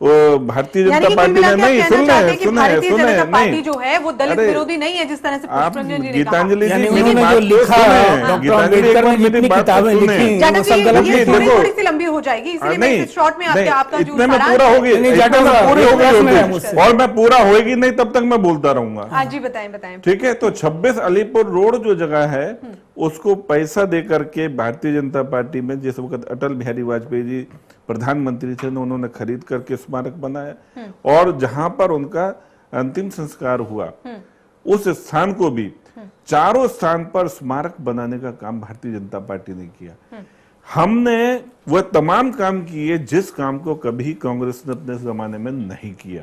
भारतीय जनता पार्टी ने नहीं, सुने पार्टी जो है वो दलित विरोधी नहीं है, जिस तरह से पुष्परंजन जी ने कहा। गीतांजलि जी उन्होंने जो लिखा है, डॉक्टर अंबेडकर ने जितनी किताबें लिखी, वो सब गलत लिखी। थोड़ी सी लंबी हो जाएगी, इसलिए मैं इस शॉर्ट में आपका जो इतने में पूरा होगी, और मैं पूरा होगी नहीं तब तक मैं बोलता रहूंगा। हाँ जी, बताएं बताएं। ठीक है, तो 26 अलीपुर रोड जो जगह है, उसको पैसा दे करके भारतीय जनता पार्टी में जिस वक्त अटल बिहारी वाजपेयी जी प्रधानमंत्री थे, उन्होंने खरीद करके स्मारक बनाया, और जहां पर उनका अंतिम संस्कार हुआ, उस स्थान को भी, चारों स्थान पर स्मारक बनाने का काम भारतीय जनता पार्टी ने किया। हमने वह तमाम काम किए जिस काम को कभी कांग्रेस ने अपने जमाने में नहीं किया।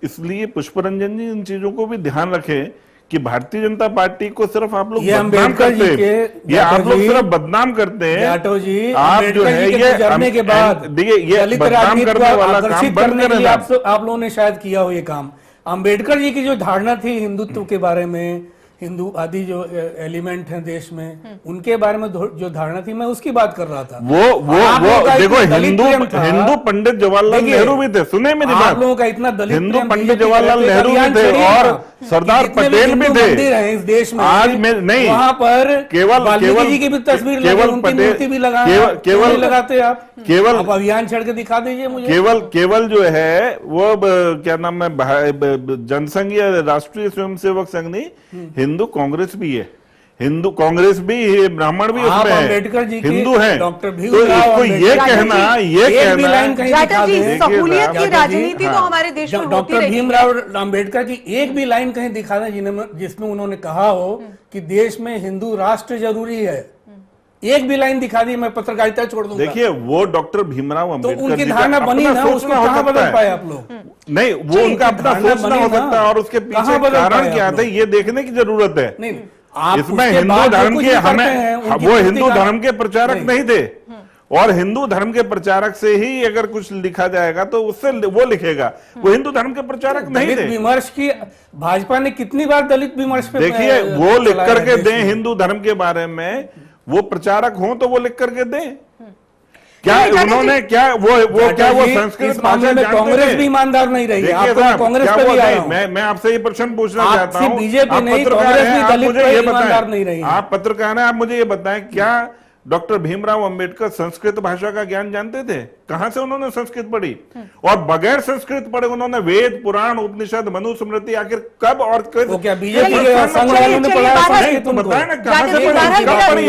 इसलिए पुष्परंजन जी इन चीजों को भी ध्यान रखें कि भारतीय जनता पार्टी को सिर्फ आप लोग बदनाम करते हैं, ये आप लोग सिर्फ बदनाम करते हैं। आप जो है ये गुजरने के बाद देखिए ये बदनाम करने वाला काम बंद करें। आप लोगों ने शायद किया हो ये काम। अंबेडकर जी की जो धारणा थी हिंदुत्व के बारे में, हिंदू आदि जो एलिमेंट हैं देश में, उनके बारे में जो धारणा थी, मैं उसकी बात कर रहा था। वो देखो हिंदू पंडित जवाहरलाल नेहरू भी थे, सुने मेरी बात, आप लोगों का इतना दलित हिंदू पंडित जवाहरलाल नेहरू भी थे और सरदार पटेल भी थे। मंदिर है इस देश में, आज में नहीं, वहाँ पर केवल जी की भी तस्वीर लगी, उनकी मूर्ति भी केवल लगाते आप, केवल आप अभियान छेड़ के दिखा दीजिए मुझे। केवल जो है वो क्या नाम है, जनसंघ या राष्ट्रीय स्वयंसेवक संघ नहीं, हिंदू कांग्रेस भी है, हिंदू कांग्रेस भी है, ब्राह्मण भी उसमें है, अम्बेडकर जी हिंदू है। डॉक्टर तो इसको ये कहना सहूलियत की राजनीति तो हमारे देश में डॉक्टर भीमराव अम्बेडकर की एक भी लाइन कहीं दिखा दें जिसमें उन्होंने कहा हो कि देश में हिंदू राष्ट्र जरूरी है। एक भी लाइन दिखा दी, मैं पत्रकारिता छोड़ दूंगा। देखिए वो डॉक्टर भीमराव अम्बेडकर तो उनकी धारणा बनी ना, उसको कहां बदल पाए आप लोग? नहीं, वो उनका अपना सोचना हो सकता है और उसके पीछे कारण क्या था ये देखने की जरूरत है। नहीं, इसमें हिंदू धर्म के वो हिंदू धर्म के प्रचारक नहीं थे, और हिंदू धर्म के प्रचारक से ही अगर कुछ लिखा जाएगा तो उससे वो लिखेगा, वो हिंदू धर्म के प्रचारक नहीं थे। विमर्श की भाजपा ने कितनी बार दलित विमर्श पे देखिए वो लिख करके दें हिंदू धर्म के बारे में, वो प्रचारक हो तो वो लिख करके दें। क्या उन्होंने क्या वो संस्कृत भाषा जानते थे? कांग्रेस भी ईमानदार नहीं रही है। कांग्रेस पे भी आया हूं। मैं आपसे ये प्रश्न पूछना चाहता हूँ, बीजेपी नहीं, कांग्रेस भी दलित पे ईमानदार नहीं रही। आप पत्रकार हैं, आप मुझे ये बताएं, क्या डॉक्टर भीमराव अंबेडकर संस्कृत भाषा का ज्ञान जानते थे? कहां से उन्होंने संस्कृत पढ़ी? और बगैर संस्कृत पढ़े उन्होंने वेद, पुराण, उपनिषद, मनुस्मृति आखिर कब और क्या बीजेपी के संघ वालों ने पढ़ा? तो बताए ना कहां से पढ़ी?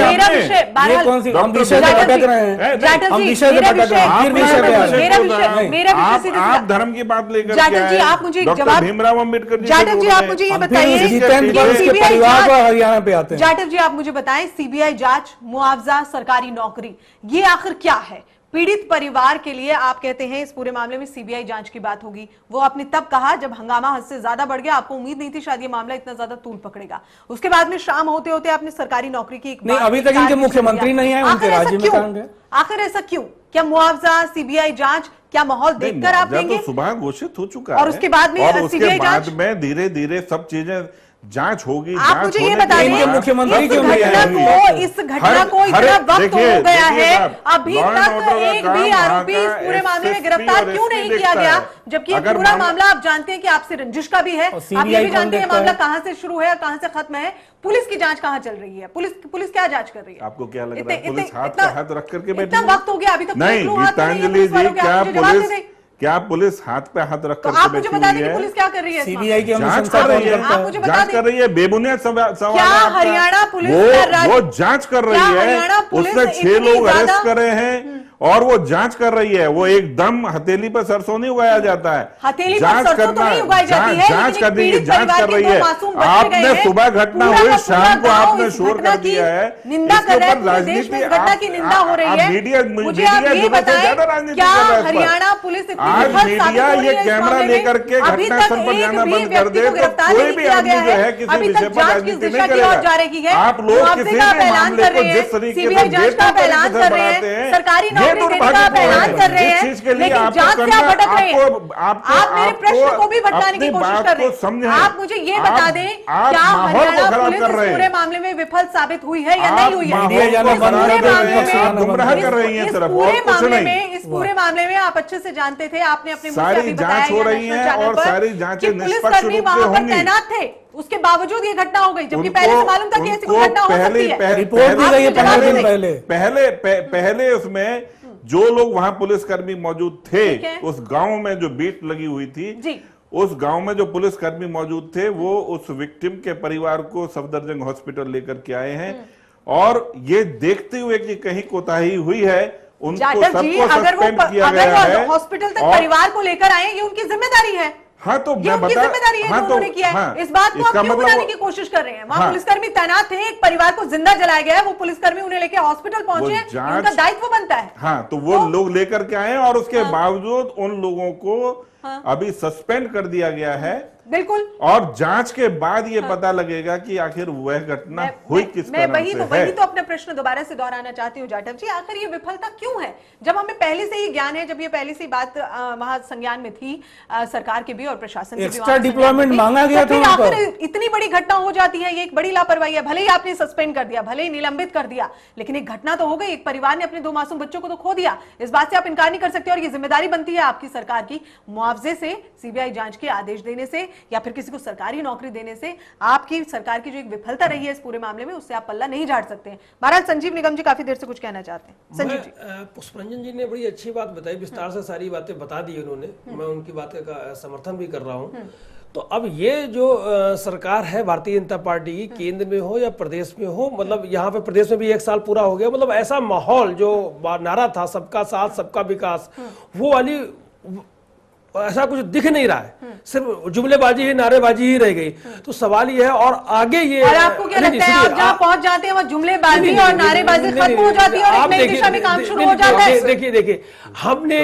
आप धर्म की बात लेकर डॉक्टर भीमराव अम्बेडकर जी, जाटव जी आप मुझे ये बताइए, परिवार को हरियाणा पे आते हैं। जाटव जी आप मुझे बताएं, सीबीआई जांच, मुआवजा, सरकारी नौकरी, ये आखिर क्या है? पीड़ित परिवार के लिए आप कहते हैं इस पूरे मामले में सीबीआई जांच की बात होगी। वो आपने तब कहा जब हंगामा हद से ज्यादा बढ़ गया, आपको उम्मीद नहीं थी शायद ये मामला इतना ज्यादा तूल पकड़ेगा। उसके बाद में शाम होते होते आपने सरकारी नौकरी की नहीं, अभी तक इनके मुख्यमंत्री नहीं है, उनके राज्य में कहां गए? आखिर ऐसा क्यों? क्या मुआवजा, सीबीआई जांच, क्या माहौल देखकर आप देंगे? तो सुबह घोषित हो चुका और उसके बाद में सीबीआई जांच में धीरे धीरे सब चीजें जांच होगी। आप मुझे ये बता दें, मुख्यमंत्री इस घटना को इतना वक्त हो गया है, अभी तक एक भी आरोपी इस पूरे मामले में गिरफ्तार क्यों नहीं किया गया? जबकि ये पूरा मामला आप जानते हैं कि आपसे रंजिश का भी है, आप ये भी जानते हैं मामला कहां से शुरू है और कहां से खत्म है। पुलिस की जांच कहां चल रही है? पुलिस क्या जांच कर रही है? आपको क्या लग रहा है पुलिस हाथ पे हाथ रख करके बैठी? इतना वक्त हो गया अभी तक नहीं गीतांजलि जी, क्या पुलिस हाथ पे हाथ रख करके बैठी हुई है? पुलिस क्या कर रही है? सीबीआई की जांच कर रही है, जांच कर रही है। बेबुनियाद सवाल क्या हरियाणा पुलिस वो जांच कर रही है, उसने 6 लोग अरेस्ट करे हैं और वो जांच कर रही है। वो एकदम हथेली पर सरसों नहीं उगाया जाता है, जांच करना, जांच कर रही है, जांच कर रही है। आपने सुबह घटना हुई, शाम को आपने शोर कर दिया है, निंदा कर रहे हैं, देश में घटना की निंदा हो रही है। मुझे आप ये बताएं, क्या हरियाणा पुलिस आज मीडिया ये कैमरा लेकर के घटना स्थल पर जाना बंद कर दे तो कोई भी आदमी जो है किसी विषय पर राजनीति नहीं करेगा। आप लोग किसी भी मामले को जिस तरीके से बनाते हैं, सरकारी नौकरी का ऐलान कर रहे हैं, लेकिन जांच से आप भटक रहे हैं। आप मेरे प्रश्न को भी भटकाने की कोशिश कर रहे हैं। आप मुझे ये बता दें, क्या हरियाणा पुलिस इस पूरे मामले में विफल साबित हुई है या नहीं हुई है? गुमराह कर रही है सिर्फ, और कुछ नहीं। इस पूरे मामले में आप अच्छे से जानते थे, आपने अपने सारी जांच हो रही है और सारी जांचें निष्पक्ष रूप से होंगी। तैनात थे, उसके बावजूद ये घटना हो गई, जबकि पहले से मालूम था कि ऐसी कोई घटना हो सकती है। रिपोर्ट दी गई है पहले उसमें जो लोग वहां पुलिसकर्मी मौजूद थे, उस गांव में जो बीट लगी हुई थी, उस गांव में जो पुलिसकर्मी मौजूद थे वो उस विक्टिम के परिवार को सफदरजंग हॉस्पिटल लेकर के आए हैं, और ये देखते हुए कि कहीं कोताही हुई है उनको सबको सस्पेंड किया गया है। हॉस्पिटल तक परिवार को लेकर आए, ये उनकी जिम्मेदारी है। हाँ तो ये उनकी जिम्मेदारी है जो उन्होंने किया है। इस बात को आप क्यों बताने की कोशिश कर रहे हैं? वहां पुलिसकर्मी तैनात थे, एक परिवार को जिंदा जलाया गया है, वो पुलिसकर्मी उन्हें लेके हॉस्पिटल पहुंचे हैं, उनका दायित्व बनता है। हाँ तो वो लोग लेकर के आए और उसके बावजूद उन लोगों को अभी सस्पेंड कर दिया गया है। बिल्कुल। और जांच के बाद ये पता लगेगा कि आखिर वह घटना हुई किस कारण से है। वही तो अपना प्रश्न दोबारा से दोहराना चाहती हूँ जाटव जी, आखिर ये विफलता क्यों है? जब हमें पहले से ही ज्ञान है, जब ये पहले से बात वहां संज्ञान में थी सरकार के भी और प्रशासन के भी, एक्स्ट्रा डिप्लॉयमेंट मांगा गया था, आखिर इतनी बड़ी घटना हो जाती है, ये एक बड़ी लापरवाही है। भले ही आपने सस्पेंड कर दिया, भले ही निलंबित कर दिया, लेकिन एक घटना तो हो गई, एक परिवार ने अपने 2 मासूम बच्चों को तो खो दिया। इस बात से आप इनकार नहीं कर सकते और ये जिम्मेदारी बनती है आपकी सरकार की, मुआवजे से, सीबीआई जांच के आदेश देने से या फिर किसी को सरकारी नौकरी देने से। आपकी सरकार की जो एक विफलता रही है इस पूरे मामले में, उससे आप पल्ला नहीं झाड़ सकते हैं। महाराज संजीव निगम जी काफी देर से कुछ कहना चाहते हैं। संजीव जी। पुष्परंजन जी ने बड़ी अच्छी बात बताई, विस्तार से सारी बातें बता दी उन्होंने, मैं उनकी बातें का समर्थन भी कर रहा हूँ। तो अब ये जो सरकार है भारतीय जनता पार्टी की, केंद्र में हो या प्रदेश में हो, मतलब यहाँ पे प्रदेश में भी 1 साल पूरा हो गया, मतलब ऐसा माहौल जो नारा था सबका साथ सबका विकास, वो वाली ऐसा कुछ दिख नहीं रहा है, सिर्फ जुमलेबाजी ही, नारेबाजी ही रह गई। तो सवाल ये है और आगे ये, और आपको क्या लगता है आप जहाँ पहुंच जाते हैं वहाँ जुमलेबाजी और नारेबाजी खत्म हो जाती है और एक नई दिशा में काम शुरू हो जाता है? देखिए हमने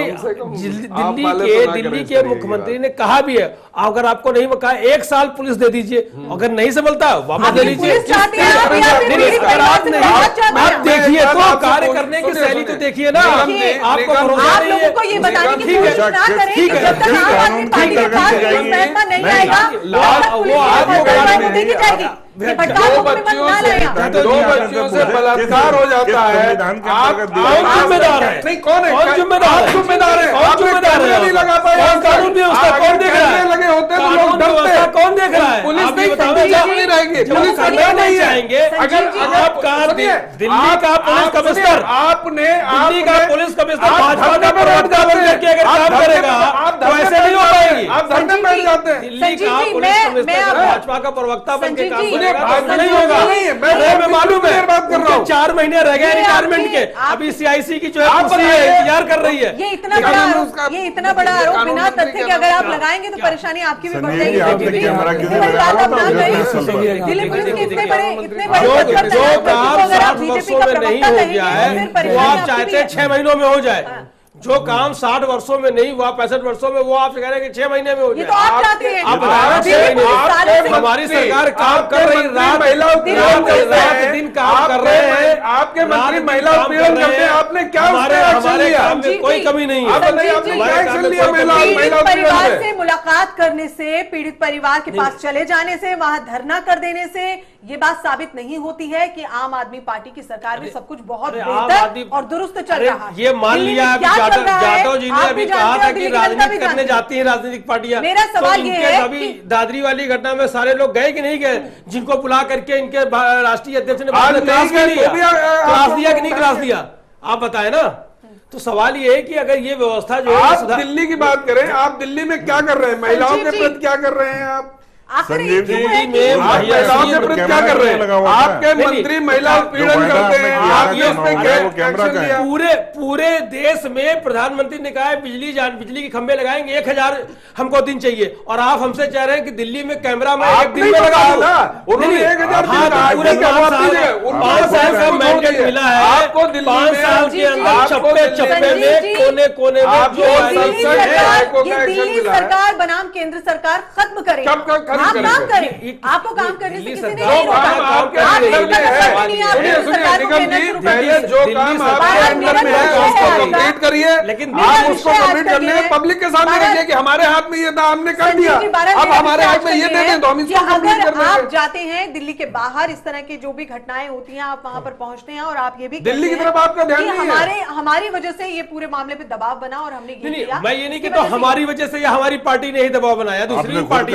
दिल्ली के मुख्यमंत्री ने कहा भी है, अगर आपको नहीं कहा 1 साल पुलिस दे दीजिए, अगर नहीं संभलता वापस दे लीजिए। आप देखिए तो कार्य करने की शैली तो देखिए ना, आपको आप लोगों को ये बताने की कोशिश ना करें कि जब तक आम आदमी पार्टी के पास महत्व नहीं आएगा वो आपको देखी जाएगी। 2 बच्चियों से बलात्कार हो जाता है, आप कौन जिम्मेदार है? नहीं, कौन है? कौन जिम्मेदार है? जिम्मेदार है? कौन जिम्मेदार है? नहीं लगा पाए, कानून व्यवस्था कौन देख रहा है? लगे होते हैं तो लोग डरते हैं। कौन देख रहा है? पुलिस नहीं रहेगी, पुलिस करना नहीं चाहेंगे। अगर आपका दिल्ली का पुलिस कमिश्नर, आपने दिल्ली का पुलिस कमिश्नर भाजपा का प्रवक्ता बन करके अगर काम करेगा तो ऐसे नहीं हो पाएगी। आप धरने बैठ जाते हैं। दिल्ली का पुलिस कमिश्नर भाजपा का प्रवक्ता बन के काम करेगा तो नहीं होगा। मैं मालूम है, बात कर रहा हूँ, 4 महीने रह गए रिटायरमेंट के, अभी CIC की जो है इंतजार कर रही है। ये इतना बड़ा आरोप बिना तथ्य के अगर आप लगाएंगे तो परेशानी आपकी भी बढ़ जाएगी। दिल्ली पुलिस के इतने बड़े जो काम 60 वर्षों में नहीं हो गया है वो आप चाहते हैं 6 महीनों में हो जाए। जो काम 60 वर्षों में नहीं हुआ, 65 वर्षों में, वो आप कह रहे हैं कि 6 महीने में हो जाए। तो आप चाहते हैं हमारी सरकार काम कर रही, रात दिन काम कर रहे हैं, आपके मंत्री महिला उत्पीड़न करते हैं, आपने क्या हमारे काम में कोई कमी नहीं है। पीड़ित परिवार से मुलाकात करने से, पीड़ित परिवार के पास चले जाने से, वहां धरना कर देने से ये बात साबित नहीं होती है कि आम आदमी पार्टी की सरकार में सब कुछ बहुत बेहतर और दुरुस्त चल रहा है। ये मान लिया जाटव जी ने अभी कहा था कि राजनीति करने जाती है राजनीतिक पार्टियां। मेरा सवाल ये है अभी दादरी वाली घटना में सारे लोग गए कि नहीं गए, जिनको बुला करके इनके राष्ट्रीय अध्यक्ष ने क्लास दिया कि नहीं क्लास दिया, आप बताएं ना। तो सवाल ये है कि अगर ये व्यवस्था जो आप दिल्ली की बात करें, आप दिल्ली में क्या कर रहे हैं, महिलाओं के प्रति क्या कर रहे हैं आप? संजीव जी में महिलाओं के प्रति क्या कर रहे हैं? आपके मंत्री महिला उत्पीड़न करते हैं, आप ये पूरे देश में प्रधानमंत्री ने कहा है बिजली के खंभे लगाएंगे, 1000 हमको दिन चाहिए, और आप हमसे चाह रहे हैं कि दिल्ली में कैमरा में एक दिन में लगा दो। उन्होंने 1000 पूरे 5 साल का मैंडेट मिला है, आपको 5 साल के अंदर चप्पे में कोने कोने में दिल्ली सरकार बनाम केंद्र सरकार खत्म करे, आप काम करें, आपको काम करने से किसी ने नहीं रोका। पहले जो काम आपके अंदर में है उसको कंप्लीट करिए, लेकिन आप उसको कंप्लीट करने में पब्लिक के सामने रखिए कि हमारे हाथ में ये था, हमने कर दिया, अब हमारे हाथ में ये दे दें तो हम इसको कंप्लीट कर देंगे। आप जाते हैं दिल्ली के बाहर, इस तरह की जो भी घटनाएं होती हैं आप वहां पर पहुंचते हैं और आप ये भी दिल्ली की तरफ आपका ध्यान नहीं है। हमारी वजह से ये पूरे मामले पे दबाव बना और हमने ये किया। मैं ये नहीं कहता हमारी वजह से या हमारी पार्टी ने ही दबाव बनाया, दूसरी पार्टी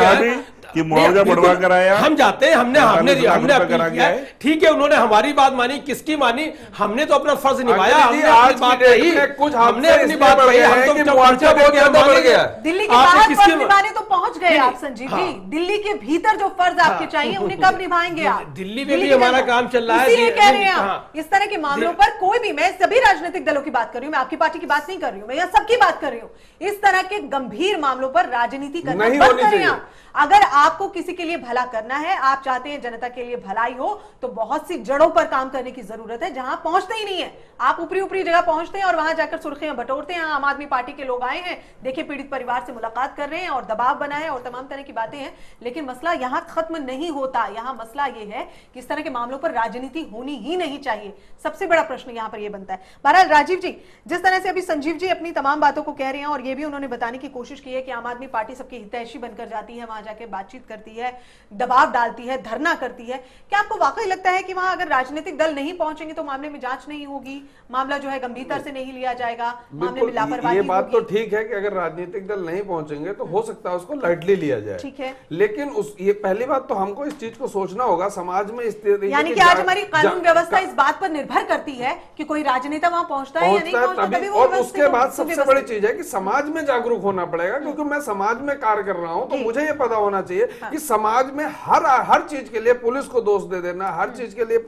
कि मुआवजा बढ़वा कर आया, हम जाते हैं, हमने अपील किया है, ठीक है, उन्होंने हमारी बात मानी, किसकी मानी, हमने तो अपना फर्ज निभाया, हमने अपनी बात कही, हमने अपनी बात कही, हम तो मुआवजा बहुत ज्यादा बढ़ गया। दिल्ली के बाहर फर्ज निभाने तो पहुंच पहुंच गए आप संजीव जी। दिल्ली के भीतर जो फर्ज आपके चाहिए उन्हें कब निभाएंगे आप? दिल्ली में भी हमारा काम चल रहा है, इसीलिए कह रहे हैं आप। हाँ। इस तरह के मामलों पर कोई भी, मैं सभी राजनीतिक दलों की बात कर रही हूँ, मैं आपकी पार्टी की बात नहीं कर रही हूँ, मैं यहाँ सबकी बात कर रही हूँ। इस तरह के गंभीर मामलों पर राजनीति करना नहीं बंद होनी करें चाहिए। आप। अगर आपको किसी के लिए भला करना है, आप चाहते हैं जनता के लिए भलाई हो, तो बहुत सी जड़ों पर काम करने की जरूरत है, जहां पहुंचते ही नहीं है। आप ऊपरी ऊपरी जगह पहुंचते हैं और वहां जाकर सुर्खियां बटोरते हैं। आम आदमी पार्टी के लोग आए हैं, देखिए पीड़ित परिवार से मुलाकात कर रहे हैं और दबाव बनाए और तमाम तरह की बातें हैं, लेकिन मसला यहां खत्म नहीं होता। यहां मसला यह है कि इस तरह के मामलों पर राजनीति होनी ही नहीं चाहिए। सबसे बड़ा प्रश्न यहां पर यह बनता है। बहरहाल राजीव जी, जिस तरह से अभी संजीव जी अपनी तमाम बातों को कह रहे हैं और ये भी उन्होंने बताने की कोशिश की है कि आम आदमी पार्टी सबकी हितैषी बनकर जाती है, वहां जाके बातचीत करती है, दबाव डालती है, धरना करती है, क्या आपको वाकई लगता है कि वहां अगर राजनीतिक दल नहीं पहुंचेंगे तो मामले में जांच नहीं होगी, मामला जो है गंभीरता से नहीं लिया जाएगा, मामले में लापरवाही ये बात तो होगी? ठीक है कि अगर राजनीतिक दल नहीं पहुंचेंगे तो हो सकता है उसको लाइटली लिया जाए, ठीक है। लेकिन ये पहली बात तो हमको इस चीज को सोचना होगा समाज में इस तरीके यानी कि आज हमारी कानून व्यवस्था इस बात पर निर्भर करती है कि कोई राजनेता वहां पहुंचता है या नहीं पहुंचता, तभी वो और व्यवस्थित उसके बाद हो, सबसे सुव्यवस्थित। बड़ी चीज है कि समाज में जागरूक होना पड़ेगा, क्योंकि मैं समाज में कार्य कर रहा हूं तो मुझे ये पता होना चाहिए कि समाज में हर चीज के लिए पुलिस को दोष दे देना, हर चीज के लिए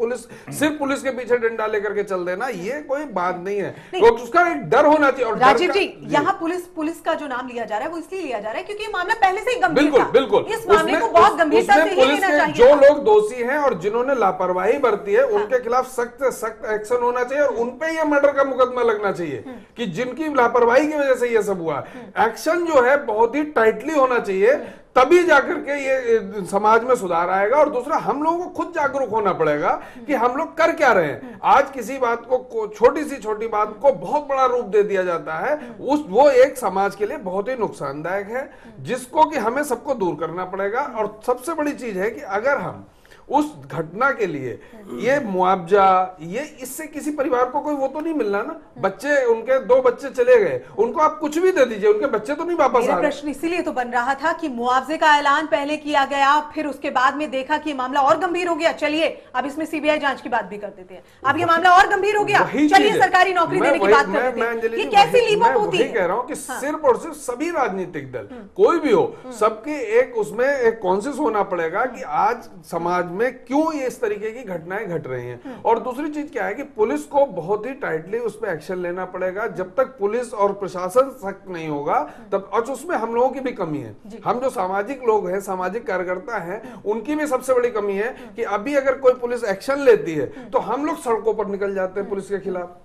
सिर्फ पुलिस के पीछे डंडा लेकर के चल देना, ये कोई बात नहीं है। तो उसका एक डर होना चाहिए। और राजीव जी, यहाँ पुलिस का जो नाम लिया जा रहा है वो इसलिए लिया जा रहा है क्योंकि ये मामला पहले से ही गंभीर था। बिल्कुल इस मामले को बहुत गंभीरता से ही लेना चाहिए। जो लोग दोषी हैं और जिन्होंने लापरवाही बरती है उनके खिलाफ सख्त से सख्त एक्शन होना चाहिए और उनपे ये मर्डर का मुकदमा लगना चाहिए कि जिनकी लापरवाही की वजह से ये सब हुआ। एक्शन जो है बहुत ही टाइटली होना चाहिए, तभी जाकर के ये समाज में सुधार आएगा। और दूसरा, हम लोगों को खुद जागरूक होना पड़ेगा कि हम लोग कर क्या रहे हैं। आज किसी बात को छोटी सी छोटी बात को बहुत बड़ा रूप दे दिया जाता है, वो एक समाज के लिए बहुत ही नुकसानदायक है, जिसको कि हमें सबको दूर करना पड़ेगा। और सबसे बड़ी चीज है कि अगर हम उस घटना के लिए ये मुआवजा, ये इससे किसी परिवार को कोई वो तो नहीं मिलना ना। बच्चे, उनके 2 बच्चे चले गए, उनको आप कुछ भी दे दीजिए, उनके बच्चे तो नहीं वापस आ रहे। प्रश्न इसीलिए तो बन रहा था कि मुआवजे का ऐलान पहले किया गया, फिर उसके बाद में देखा कि मामला और गंभीर हो गया, चलिए अब इसमें सीबीआई जांच की बात भी कर देते हैं। अब ये मामला और गंभीर हो गया, चलिए सरकारी नौकरी देने की बात कर देते हैं। ये कैसी लीप अप होती है? कह रहा हूं कि सिर्फ और सिर्फ सभी राजनीतिक दल, कोई भी हो, सबके एक उसमें एक कॉन्शियस होना पड़ेगा कि आज समाज में क्यों ये इस तरीके की घटनाएं घट रही हैं। और दूसरी चीज क्या है कि पुलिस को बहुत ही टाइटली उस पर एक्शन लेना पड़ेगा। जब तक पुलिस और प्रशासन सख्त नहीं होगा तब, और उसमें हम लोगों की भी कमी है। हम जो सामाजिक लोग हैं, सामाजिक कार्यकर्ता हैं, उनकी भी सबसे बड़ी कमी है कि अभी अगर कोई पुलिस एक्शन लेती है तो हम लोग सड़कों पर निकल जाते हैं पुलिस के खिलाफ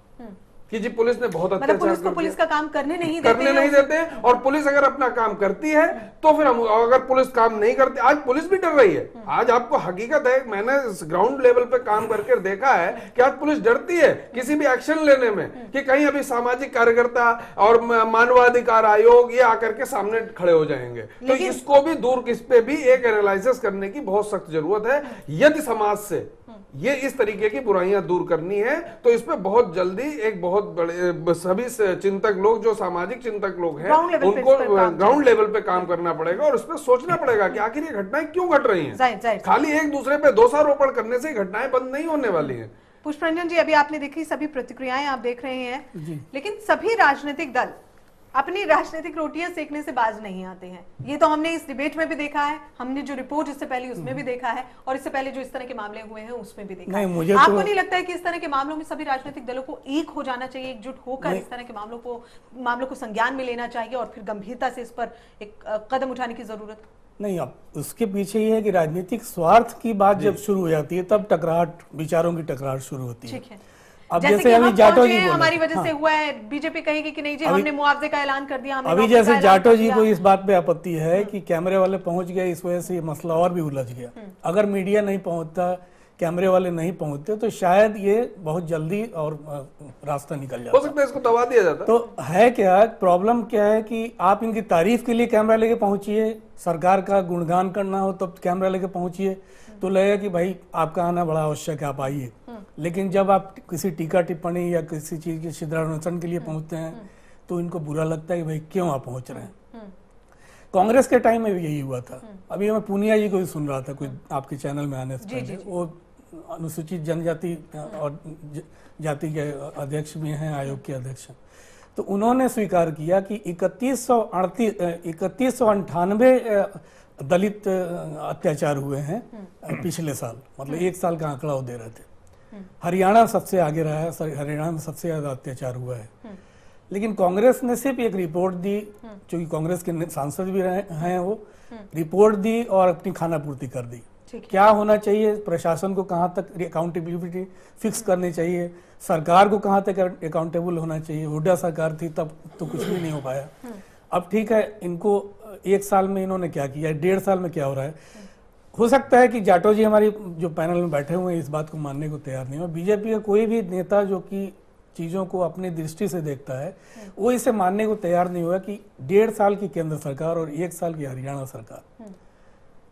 कि जी पुलिस ने बहुत अत्याचार पुलिस को पुलिस का काम करने नहीं देते। और पुलिस अगर अपना काम करती है तो फिर हम, अगर पुलिस काम नहीं करती, आज पुलिस भी डर रही है। आज आपको हकीकत है, मैंने ग्राउंड लेवल पे काम करके देखा है कि आज पुलिस डरती है किसी भी एक्शन लेने में कि कहीं अभी सामाजिक कार्यकर्ता और मानवाधिकार आयोग ये आकर के सामने खड़े हो जाएंगे। तो इसको भी दूर, इस पे भी एक एनालिसिस करने की बहुत सख्त जरूरत है। यदि समाज से ये इस तरीके की बुराइयां दूर करनी है तो इस पे बहुत जल्दी एक बहुत बड़े सभी चिंतक लोग, जो सामाजिक चिंतक लोग हैं, उनको ग्राउंड लेवल पे काम करना पड़ेगा और उस पर सोचना पड़ेगा कि आखिर ये घटनाएं क्यों घट रही हैं। खाली एक दूसरे पे दोषारोपण करने से घटनाएं बंद नहीं होने वाली हैं। पुष्परंजन जी, अभी आपने देखी सभी प्रतिक्रियाएं आप देख रहे हैं, लेकिन सभी राजनीतिक दल अपनी राजनीतिक रोटियां सेकने से बाज नहीं आते हैं। ये तो हमने इस डिबेट में भी देखा है, हमने जो रिपोर्ट इससे पहले उसमें भी देखा है, और इससे पहले जो इस तरह के मामले हुए हैं उसमें भी देखा है। आपको नहीं लगता है कि इस तरह के मामलों में सभी राजनीतिक दलों को एक हो जाना चाहिए, एकजुट होकर इस तरह के मामलों को संज्ञान में लेना चाहिए और फिर गंभीरता से इस पर एक कदम उठाने की जरूरत? नहीं, अब उसके पीछे ये है कि राजनीतिक स्वार्थ की बात जब शुरू हो जाती है तब टकराहट, विचारों की टकराहट शुरू होती है। ठीक है। अब जैसे अभी जाटो जी हमारी वजह से हुआ है, बीजेपी कहेगी कि नहीं जी हमने मुआवजे का ऐलान कर दिया। अभी जैसे जाटो जी को इस बात पे आपत्ति है कि कैमरे वाले पहुंच गए, इस वजह से ये मसला और भी उलझ गया। अगर मीडिया नहीं पहुंचता, कैमरे वाले नहीं पहुंचते तो शायद ये बहुत जल्दी और रास्ता निकल जाता। हो सकता है इसको दबा दिया जाता। तो है क्या प्रॉब्लम, क्या है कि आप इनकी तारीफ के लिए कैमरा लेके पहुंचिए, सरकार का गुणगान करना हो तब कैमरा लेके पहुंचिए तो लगेगा कि भाई आपका आना बड़ा आवश्यक है, आप आइए। लेकिन जब आप किसी टीका टिप्पणी या किसी चीज के छिद्रान्वेषण के लिए पहुंचते हैं तो इनको बुरा लगता है कि भाई क्यों आप पहुंच रहे हैं। कांग्रेस के टाइम में भी यही हुआ था। अभी मैं पूनिया जी को भी सुन रहा था कोई आपके चैनल में आने से पहले, वो अनुसूचित जनजाति और जाति के अध्यक्ष भी हैं, आयोग के अध्यक्ष। तो उन्होंने स्वीकार किया कि 3198 दलित अत्याचार हुए हैं पिछले साल, मतलब एक साल का आंकड़ा वो दे रहे थे। हरियाणा सबसे आगे रहा है, हरियाणा में सबसे ज्यादा अत्याचार हुआ है। लेकिन कांग्रेस ने सिर्फ एक रिपोर्ट दी, क्योंकि कांग्रेस के सांसद भी हैं, वो रिपोर्ट दी और अपनी खानापूर्ति कर दी। क्या होना चाहिए, प्रशासन को कहाँ तक अकाउंटेबिलिटी फिक्स करनी चाहिए, सरकार को कहाँ तक अकाउंटेबल होना चाहिए। हुड्डा सरकार थी तब तो कुछ भी नहीं हो पाया। अब ठीक है, इनको एक साल में इन्होंने क्या किया, 1.5 साल में क्या हो रहा है। हो सकता है कि जाटो जी हमारी जो पैनल में बैठे हुए हैं इस बात को मानने को तैयार नहीं हो। बीजेपी का कोई भी नेता जो कि चीजों को अपनी दृष्टि से देखता है, वो इसे मानने को तैयार नहीं हुआ कि 1.5 साल की केंद्र सरकार और 1 साल की हरियाणा सरकार,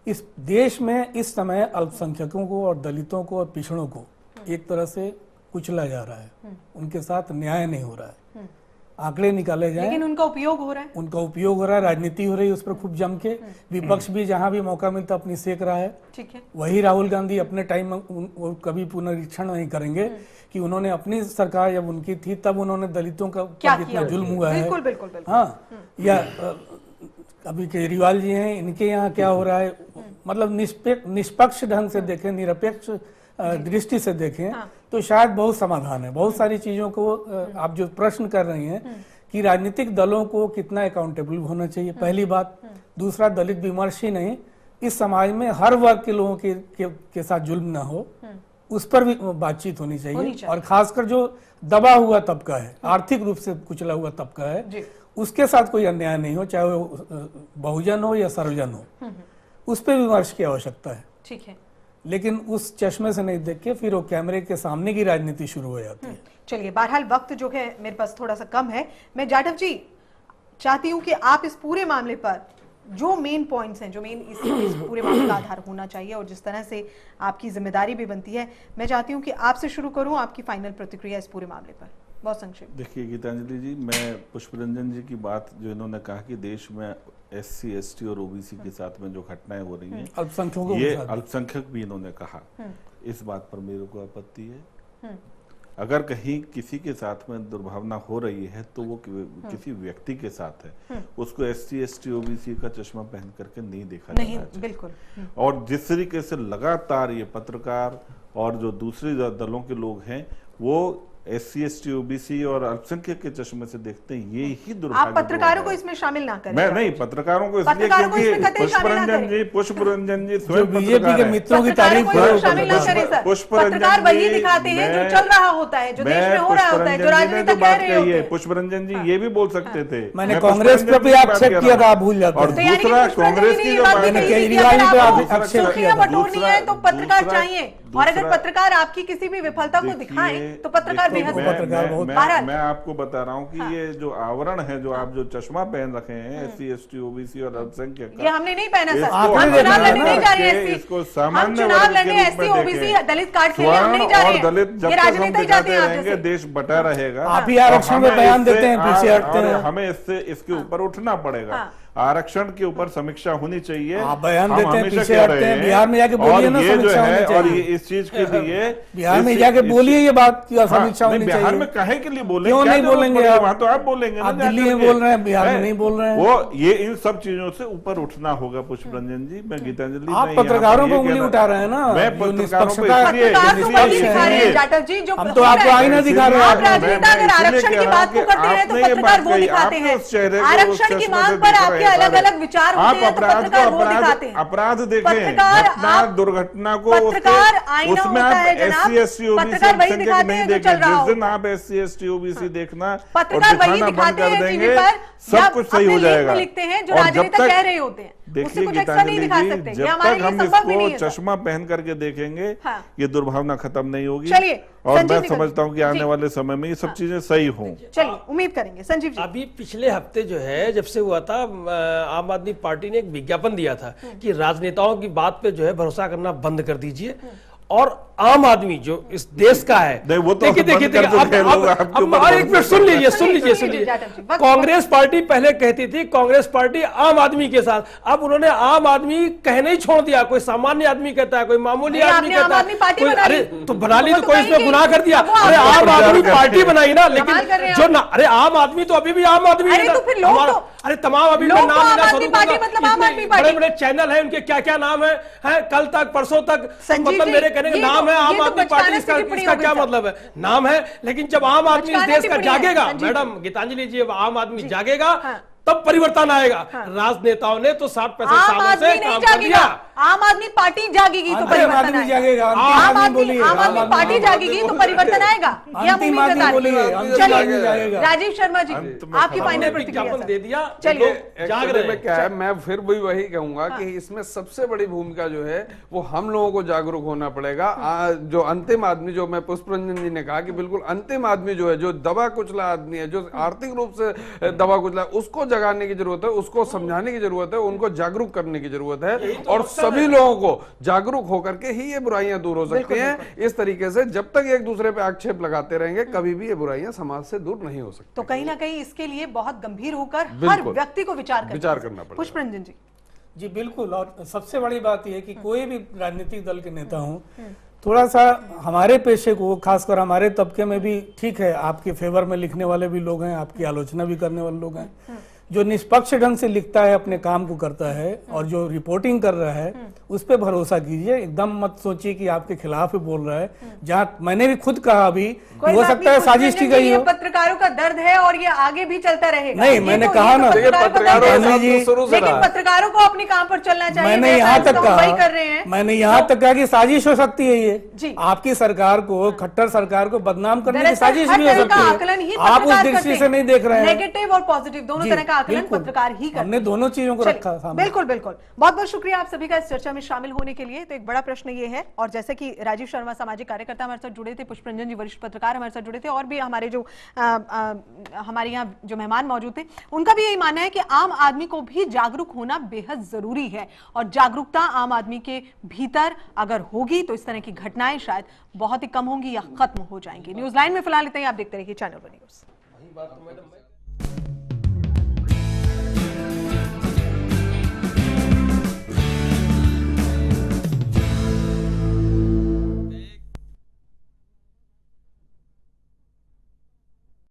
इस देश में इस समय अल्पसंख्यकों को और दलितों को और पिछड़ों को एक तरह से कुचला जा रहा है, उनके साथ न्याय नहीं हो रहा है। आंकड़े निकाले जाएं, लेकिन उनका उपयोग हो रहा है, उनका उपयोग हो रहा है, राजनीति हो रही है उस पर खूब जम के। विपक्ष भी जहां भी मौका मिलता अपनी सेक रहा है। ठीक है, वही राहुल गांधी अपने टाइम में वो कभी पुनरीक्षण नहीं करेंगे कि उन्होंने अपनी सरकार जब उनकी थी तब उन्होंने दलितों का कितना जुल्म हुआ है। बिल्कुल बिल्कुल बिल्कुल। हाँ, या अभी केजरीवाल जी हैं, इनके यहाँ क्या हो रहा है, मतलब निष्पक्ष ढंग से देखें, निरपेक्ष दृष्टि से देखें तो शायद बहुत समाधान है। बहुत सारी चीजों को आप जो प्रश्न कर रही हैं कि राजनीतिक दलों को कितना अकाउंटेबल होना चाहिए, पहली बात। दूसरा, दलित विमर्श ही नहीं, इस समाज में हर वर्ग के लोगों के साथ जुल्म ना हो, उस पर भी बातचीत होनी चाहिए। और खासकर जो दबा हुआ तबका है, आर्थिक रूप से कुचला हुआ तबका है, उसके साथ कोई अन्याय नहीं हो, चाहे वो बहुजन हो या सर्वजन हो, उस पर विमर्श की आवश्यकता है। ठीक है, लेकिन उस चश्मे से नहीं देख के फिर वो कैमरे के सामने की राजनीति शुरू हो जाती है। चलिए, बहरहाल वक्त जो है मेरे पास थोड़ा सा कम है। मैं जाटव जी चाहती हूं कि आप इस पूरे मामले पर जो मेन पॉइंट्स हैं, जो मेन इस पूरे मामले का आधार होना चाहिए और जिस तरह से आपकी जिम्मेदारी भी बनती है, मैं चाहती हूं कि आपसे शुरू करूं, आपकी फाइनल प्रतिक्रिया इस पूरे मामले पर बहुत संक्षेप। देखिए गीतांजलि जी, मैं पुष्परंजन जी की बात जो इन्होंने कहा कि देश में SC, ST और OBC के साथ में जो घटनाएं हो रही हैं, ये अल्पसंख्यक भी इन्होंने कहा, इस बात पर मेरे को आपत्ति है। अगर कहीं किसी के साथ में दुर्भावना हो रही है तो वो किसी व्यक्ति के साथ है, उसको SC, ST, OBC का चश्मा पहन करके नहीं देखा जाना चाहिए। बिल्कुल। और जिस तरीके से लगातार ये पत्रकार और जो दूसरे दलों के लोग हैं वो SC, ST, OBC और अल्पसंख्यक के चश्मे से देखते हैं, ये ही दुर्भाग्य। आप पत्रकारों को इसमें शामिल ना करें। मैं नहीं, पत्रकारों को इसलिए क्योंकि पुष्परंजन जी स्वयं बीजेपी के मित्रों की तारीफ पत्रकार वही दिखाते हैं जो चल रहा होता है, जो देश में हो रहा होता है, जो राजनीति कह रहे होते हैं। पुष्परंजन जी ये भी बोल सकते थे। मैंने कांग्रेस पे भी आक्षेप किया था, आप भूल जाते हैं। और दूसरा, कांग्रेस की जो केजरीवाल पे आक्षेप किया था। बटोरनी है तो पत्रकार चाहिए, और अगर पत्रकार आपकी किसी भी विफलता को दिखाएं तो पत्रकार बेहद। मैं आपको बता रहा हूँ कि ये जो आवरण है, जो आप जो चश्मा पहन रखे हैं SC, ST, OBC और अल्पसंख्यक, ये हमने नहीं पहना सर। हम चुनाव लड़ने नहीं जा रहे हैं, इसको सामान्य चुनाव लड़ने SC, OBC दलित कार्ड खेलने हम नहीं जा रहे हैं। दलित जब तक हम दिखाते रहेंगे देश बटा रहेगा। आप ही आरक्षण में बयान देते हैं, पीछे हटते हैं। हमें इसके ऊपर उठना पड़ेगा, आरक्षण के ऊपर समीक्षा होनी चाहिए। बयान देते हैं, पीछे हटते हैं। बिहार में जाके बोलिए ना, समीक्षा होनी चाहिए। और ये इस चीज के लिए बिहार में जाके बोलिए ये बात की समीक्षा होनी चाहिए। बिहार में काहे के लिए बोलेंगे? क्यों नहीं बोलेंगे? वहां तो आप बोलेंगे, आप दिल्ली में बोल रहे हैं, बिहार में नहीं बोल रहे हैं। वो ये इन सब चीजों से ऊपर उठना होगा पुष्परंजन जी। मैं गीतांजलि, आप पत्रकारों को उंगली उठा रहे हैं ना। मैं पत्रकारों को हम तो आपको आईना दिखा रहे हैं। आरक्षण की बात को करते हैं तो पत्रकार वो दिखाते हैं। आरक्षण की मांग पर आपके अलग अलग विचार आप अपराध देखें, घटना दुर्घटना को उसमें आप SC, ST, OBC नहीं देखें। जिस दिन आप SC, ST, OBC देखना और दिखाना बंद कर देंगे, सब कुछ सही हो जाएगा। और जब तक कह रहे होते हैं, देखिए गीतांजलि जी, जब तक हम इसको चश्मा पहन करके देखेंगे, ये दुर्भावना खत्म नहीं होगी। और मैं समझता हूँ कि आने वाले समय में ये सब चीजें सही हों। चलिए, उम्मीद करेंगे। संजीव जी, अभी पिछले हफ्ते जो है, जब से हुआ था, आम आदमी पार्टी ने एक विज्ञापन दिया था कि राजनेताओं की बात पे जो है भरोसा करना बंद कर दीजिए और आम आदमी जो इस देश का है। नहीं, वो तो देखिए बंद कर चुके हैं लोग, आपके ऊपर अब एक मिनट सुन लीजिए। कांग्रेस पार्टी पहले कहती थी कांग्रेस पार्टी आम आदमी के साथ, अब उन्होंने आम आदमी कहने ही छोड़ दिया। कोई सामान्य आदमी कहता है, कोई मामूली आदमी कहता है, अरे तो बना ली तो कोई इसमें गुनाह कर दिया। अरे आम आदमी पार्टी बनाई ना, लेकिन जो ना, अरे आम आदमी तो अभी भी आम आदमी है ना। अरे तमाम अभी मैं नाम लेना, बड़े बड़े चैनल है उनके, क्या क्या नाम है, कल तक परसों तक, मतलब मेरे कहने का नाम है आम आदमी पार्टी, इसका क्या मतलब है? नाम है, लेकिन जब आम आदमी इस देश का जागेगा, मैडम गीतांजलि जी, जब आम आदमी जागेगा तब परिवर्तन आएगा। राजनेताओं ने तो 60-65 सालों से काम कर दिया। आम आदमी पार्टी जागेगी तो परिवर्तन आएगा। आम आदमी पार्टी जागेगी तो परिवर्तन आएगा। चलिए राजीव शर्मा जी, आपकी फाइनल प्रतिक्रिया दे दिया। चलिए जाग रहे में क्या है, मैं फिर भी वही कहूंगा कि इसमें सबसे बड़ी भूमिका जो है वो हम लोगों को जागरूक होना पड़ेगा। जो अंतिम आदमी, जो मैं पुष्परंजन जी ने कहा कि बिल्कुल अंतिम आदमी जो है, जो दबा कुचला आदमी है, जो आर्थिक रूप से दबा कुचला, उसको जगाने की जरूरत है, उसको समझाने की जरूरत है, उनको जागरूक करने की जरूरत है, और सभी लोगों को जागरूक होकर के ही ये बुराइयां दूर हो सकती हैं। इस तरीके से जब तक एक दूसरे पे आक्षेप लगाते रहेंगे, कभी भी ये बुराइयां समाज से दूर नहीं हो सकती। तो कहीं ना कहीं इसके लिए बहुत गंभीर होकर हर व्यक्ति को विचार करना पड़ेगा। पुष्परंजन जी। जी बिल्कुल, और सबसे बड़ी बात यह है कि कोई भी राजनीतिक दल के नेता हो, थोड़ा सा हमारे पेशे को, खासकर हमारे तबके में भी, ठीक है आपके फेवर में लिखने वाले भी लोग हैं, आपकी आलोचना भी करने वाले लोग हैं, जो निष्पक्ष ढंग से लिखता है, अपने काम को करता है और जो रिपोर्टिंग कर रहा है उस पर भरोसा कीजिए। एकदम मत सोचिए कि आपके खिलाफ ही बोल रहा है। जहां मैंने भी खुद कहा अभी, हो सकता है साजिश की गई हो। पत्रकारों का दर्द है और ये आगे भी चलता रहेगा। नहीं, मैंने कहा ना, लेकिन पत्रकारों को अपने काम पर चलना चाहिए। मैंने यहाँ तक कहा, मैंने यहाँ तक कहा कि साजिश हो सकती है ये, आपकी सरकार को, खट्टर सरकार को बदनाम करने की साजिश भी हो सकती है। आप उस दृष्टि से नहीं देख रहे हैं। नेगेटिव और पॉजिटिव दोनों तरह का आकलन पत्रकार ही करते हैं। हमने दोनों चीजों को रखा सामने। बिल्कुल बिल्कुल, बहुत बहुत शुक्रिया आप सभी का इस चर्चा में शामिल होने के लिए। तो एक बड़ा प्रश्न ये है, और जैसे कि राजीव शर्मा सामाजिक कार्यकर्ता हमारे साथ जुड़े थे, पुष्परंजन जी वरिष्ठ पत्रकार हमारे साथ जुड़े थे, और भी हमारे जो हमारे यहाँ जो मेहमान मौजूद थे, उनका भी यही मानना है कि आम आदमी को भी जागरूक होना बेहद जरूरी है, और जागरूकता आम आदमी के भीतर अगर होगी तो इस तरह की घटनाएं शायद बहुत ही कम होंगी या खत्म हो जाएंगी। न्यूज लाइन में फिलहाल इतना ही। आप देखते रहिए चैनल वन न्यूज।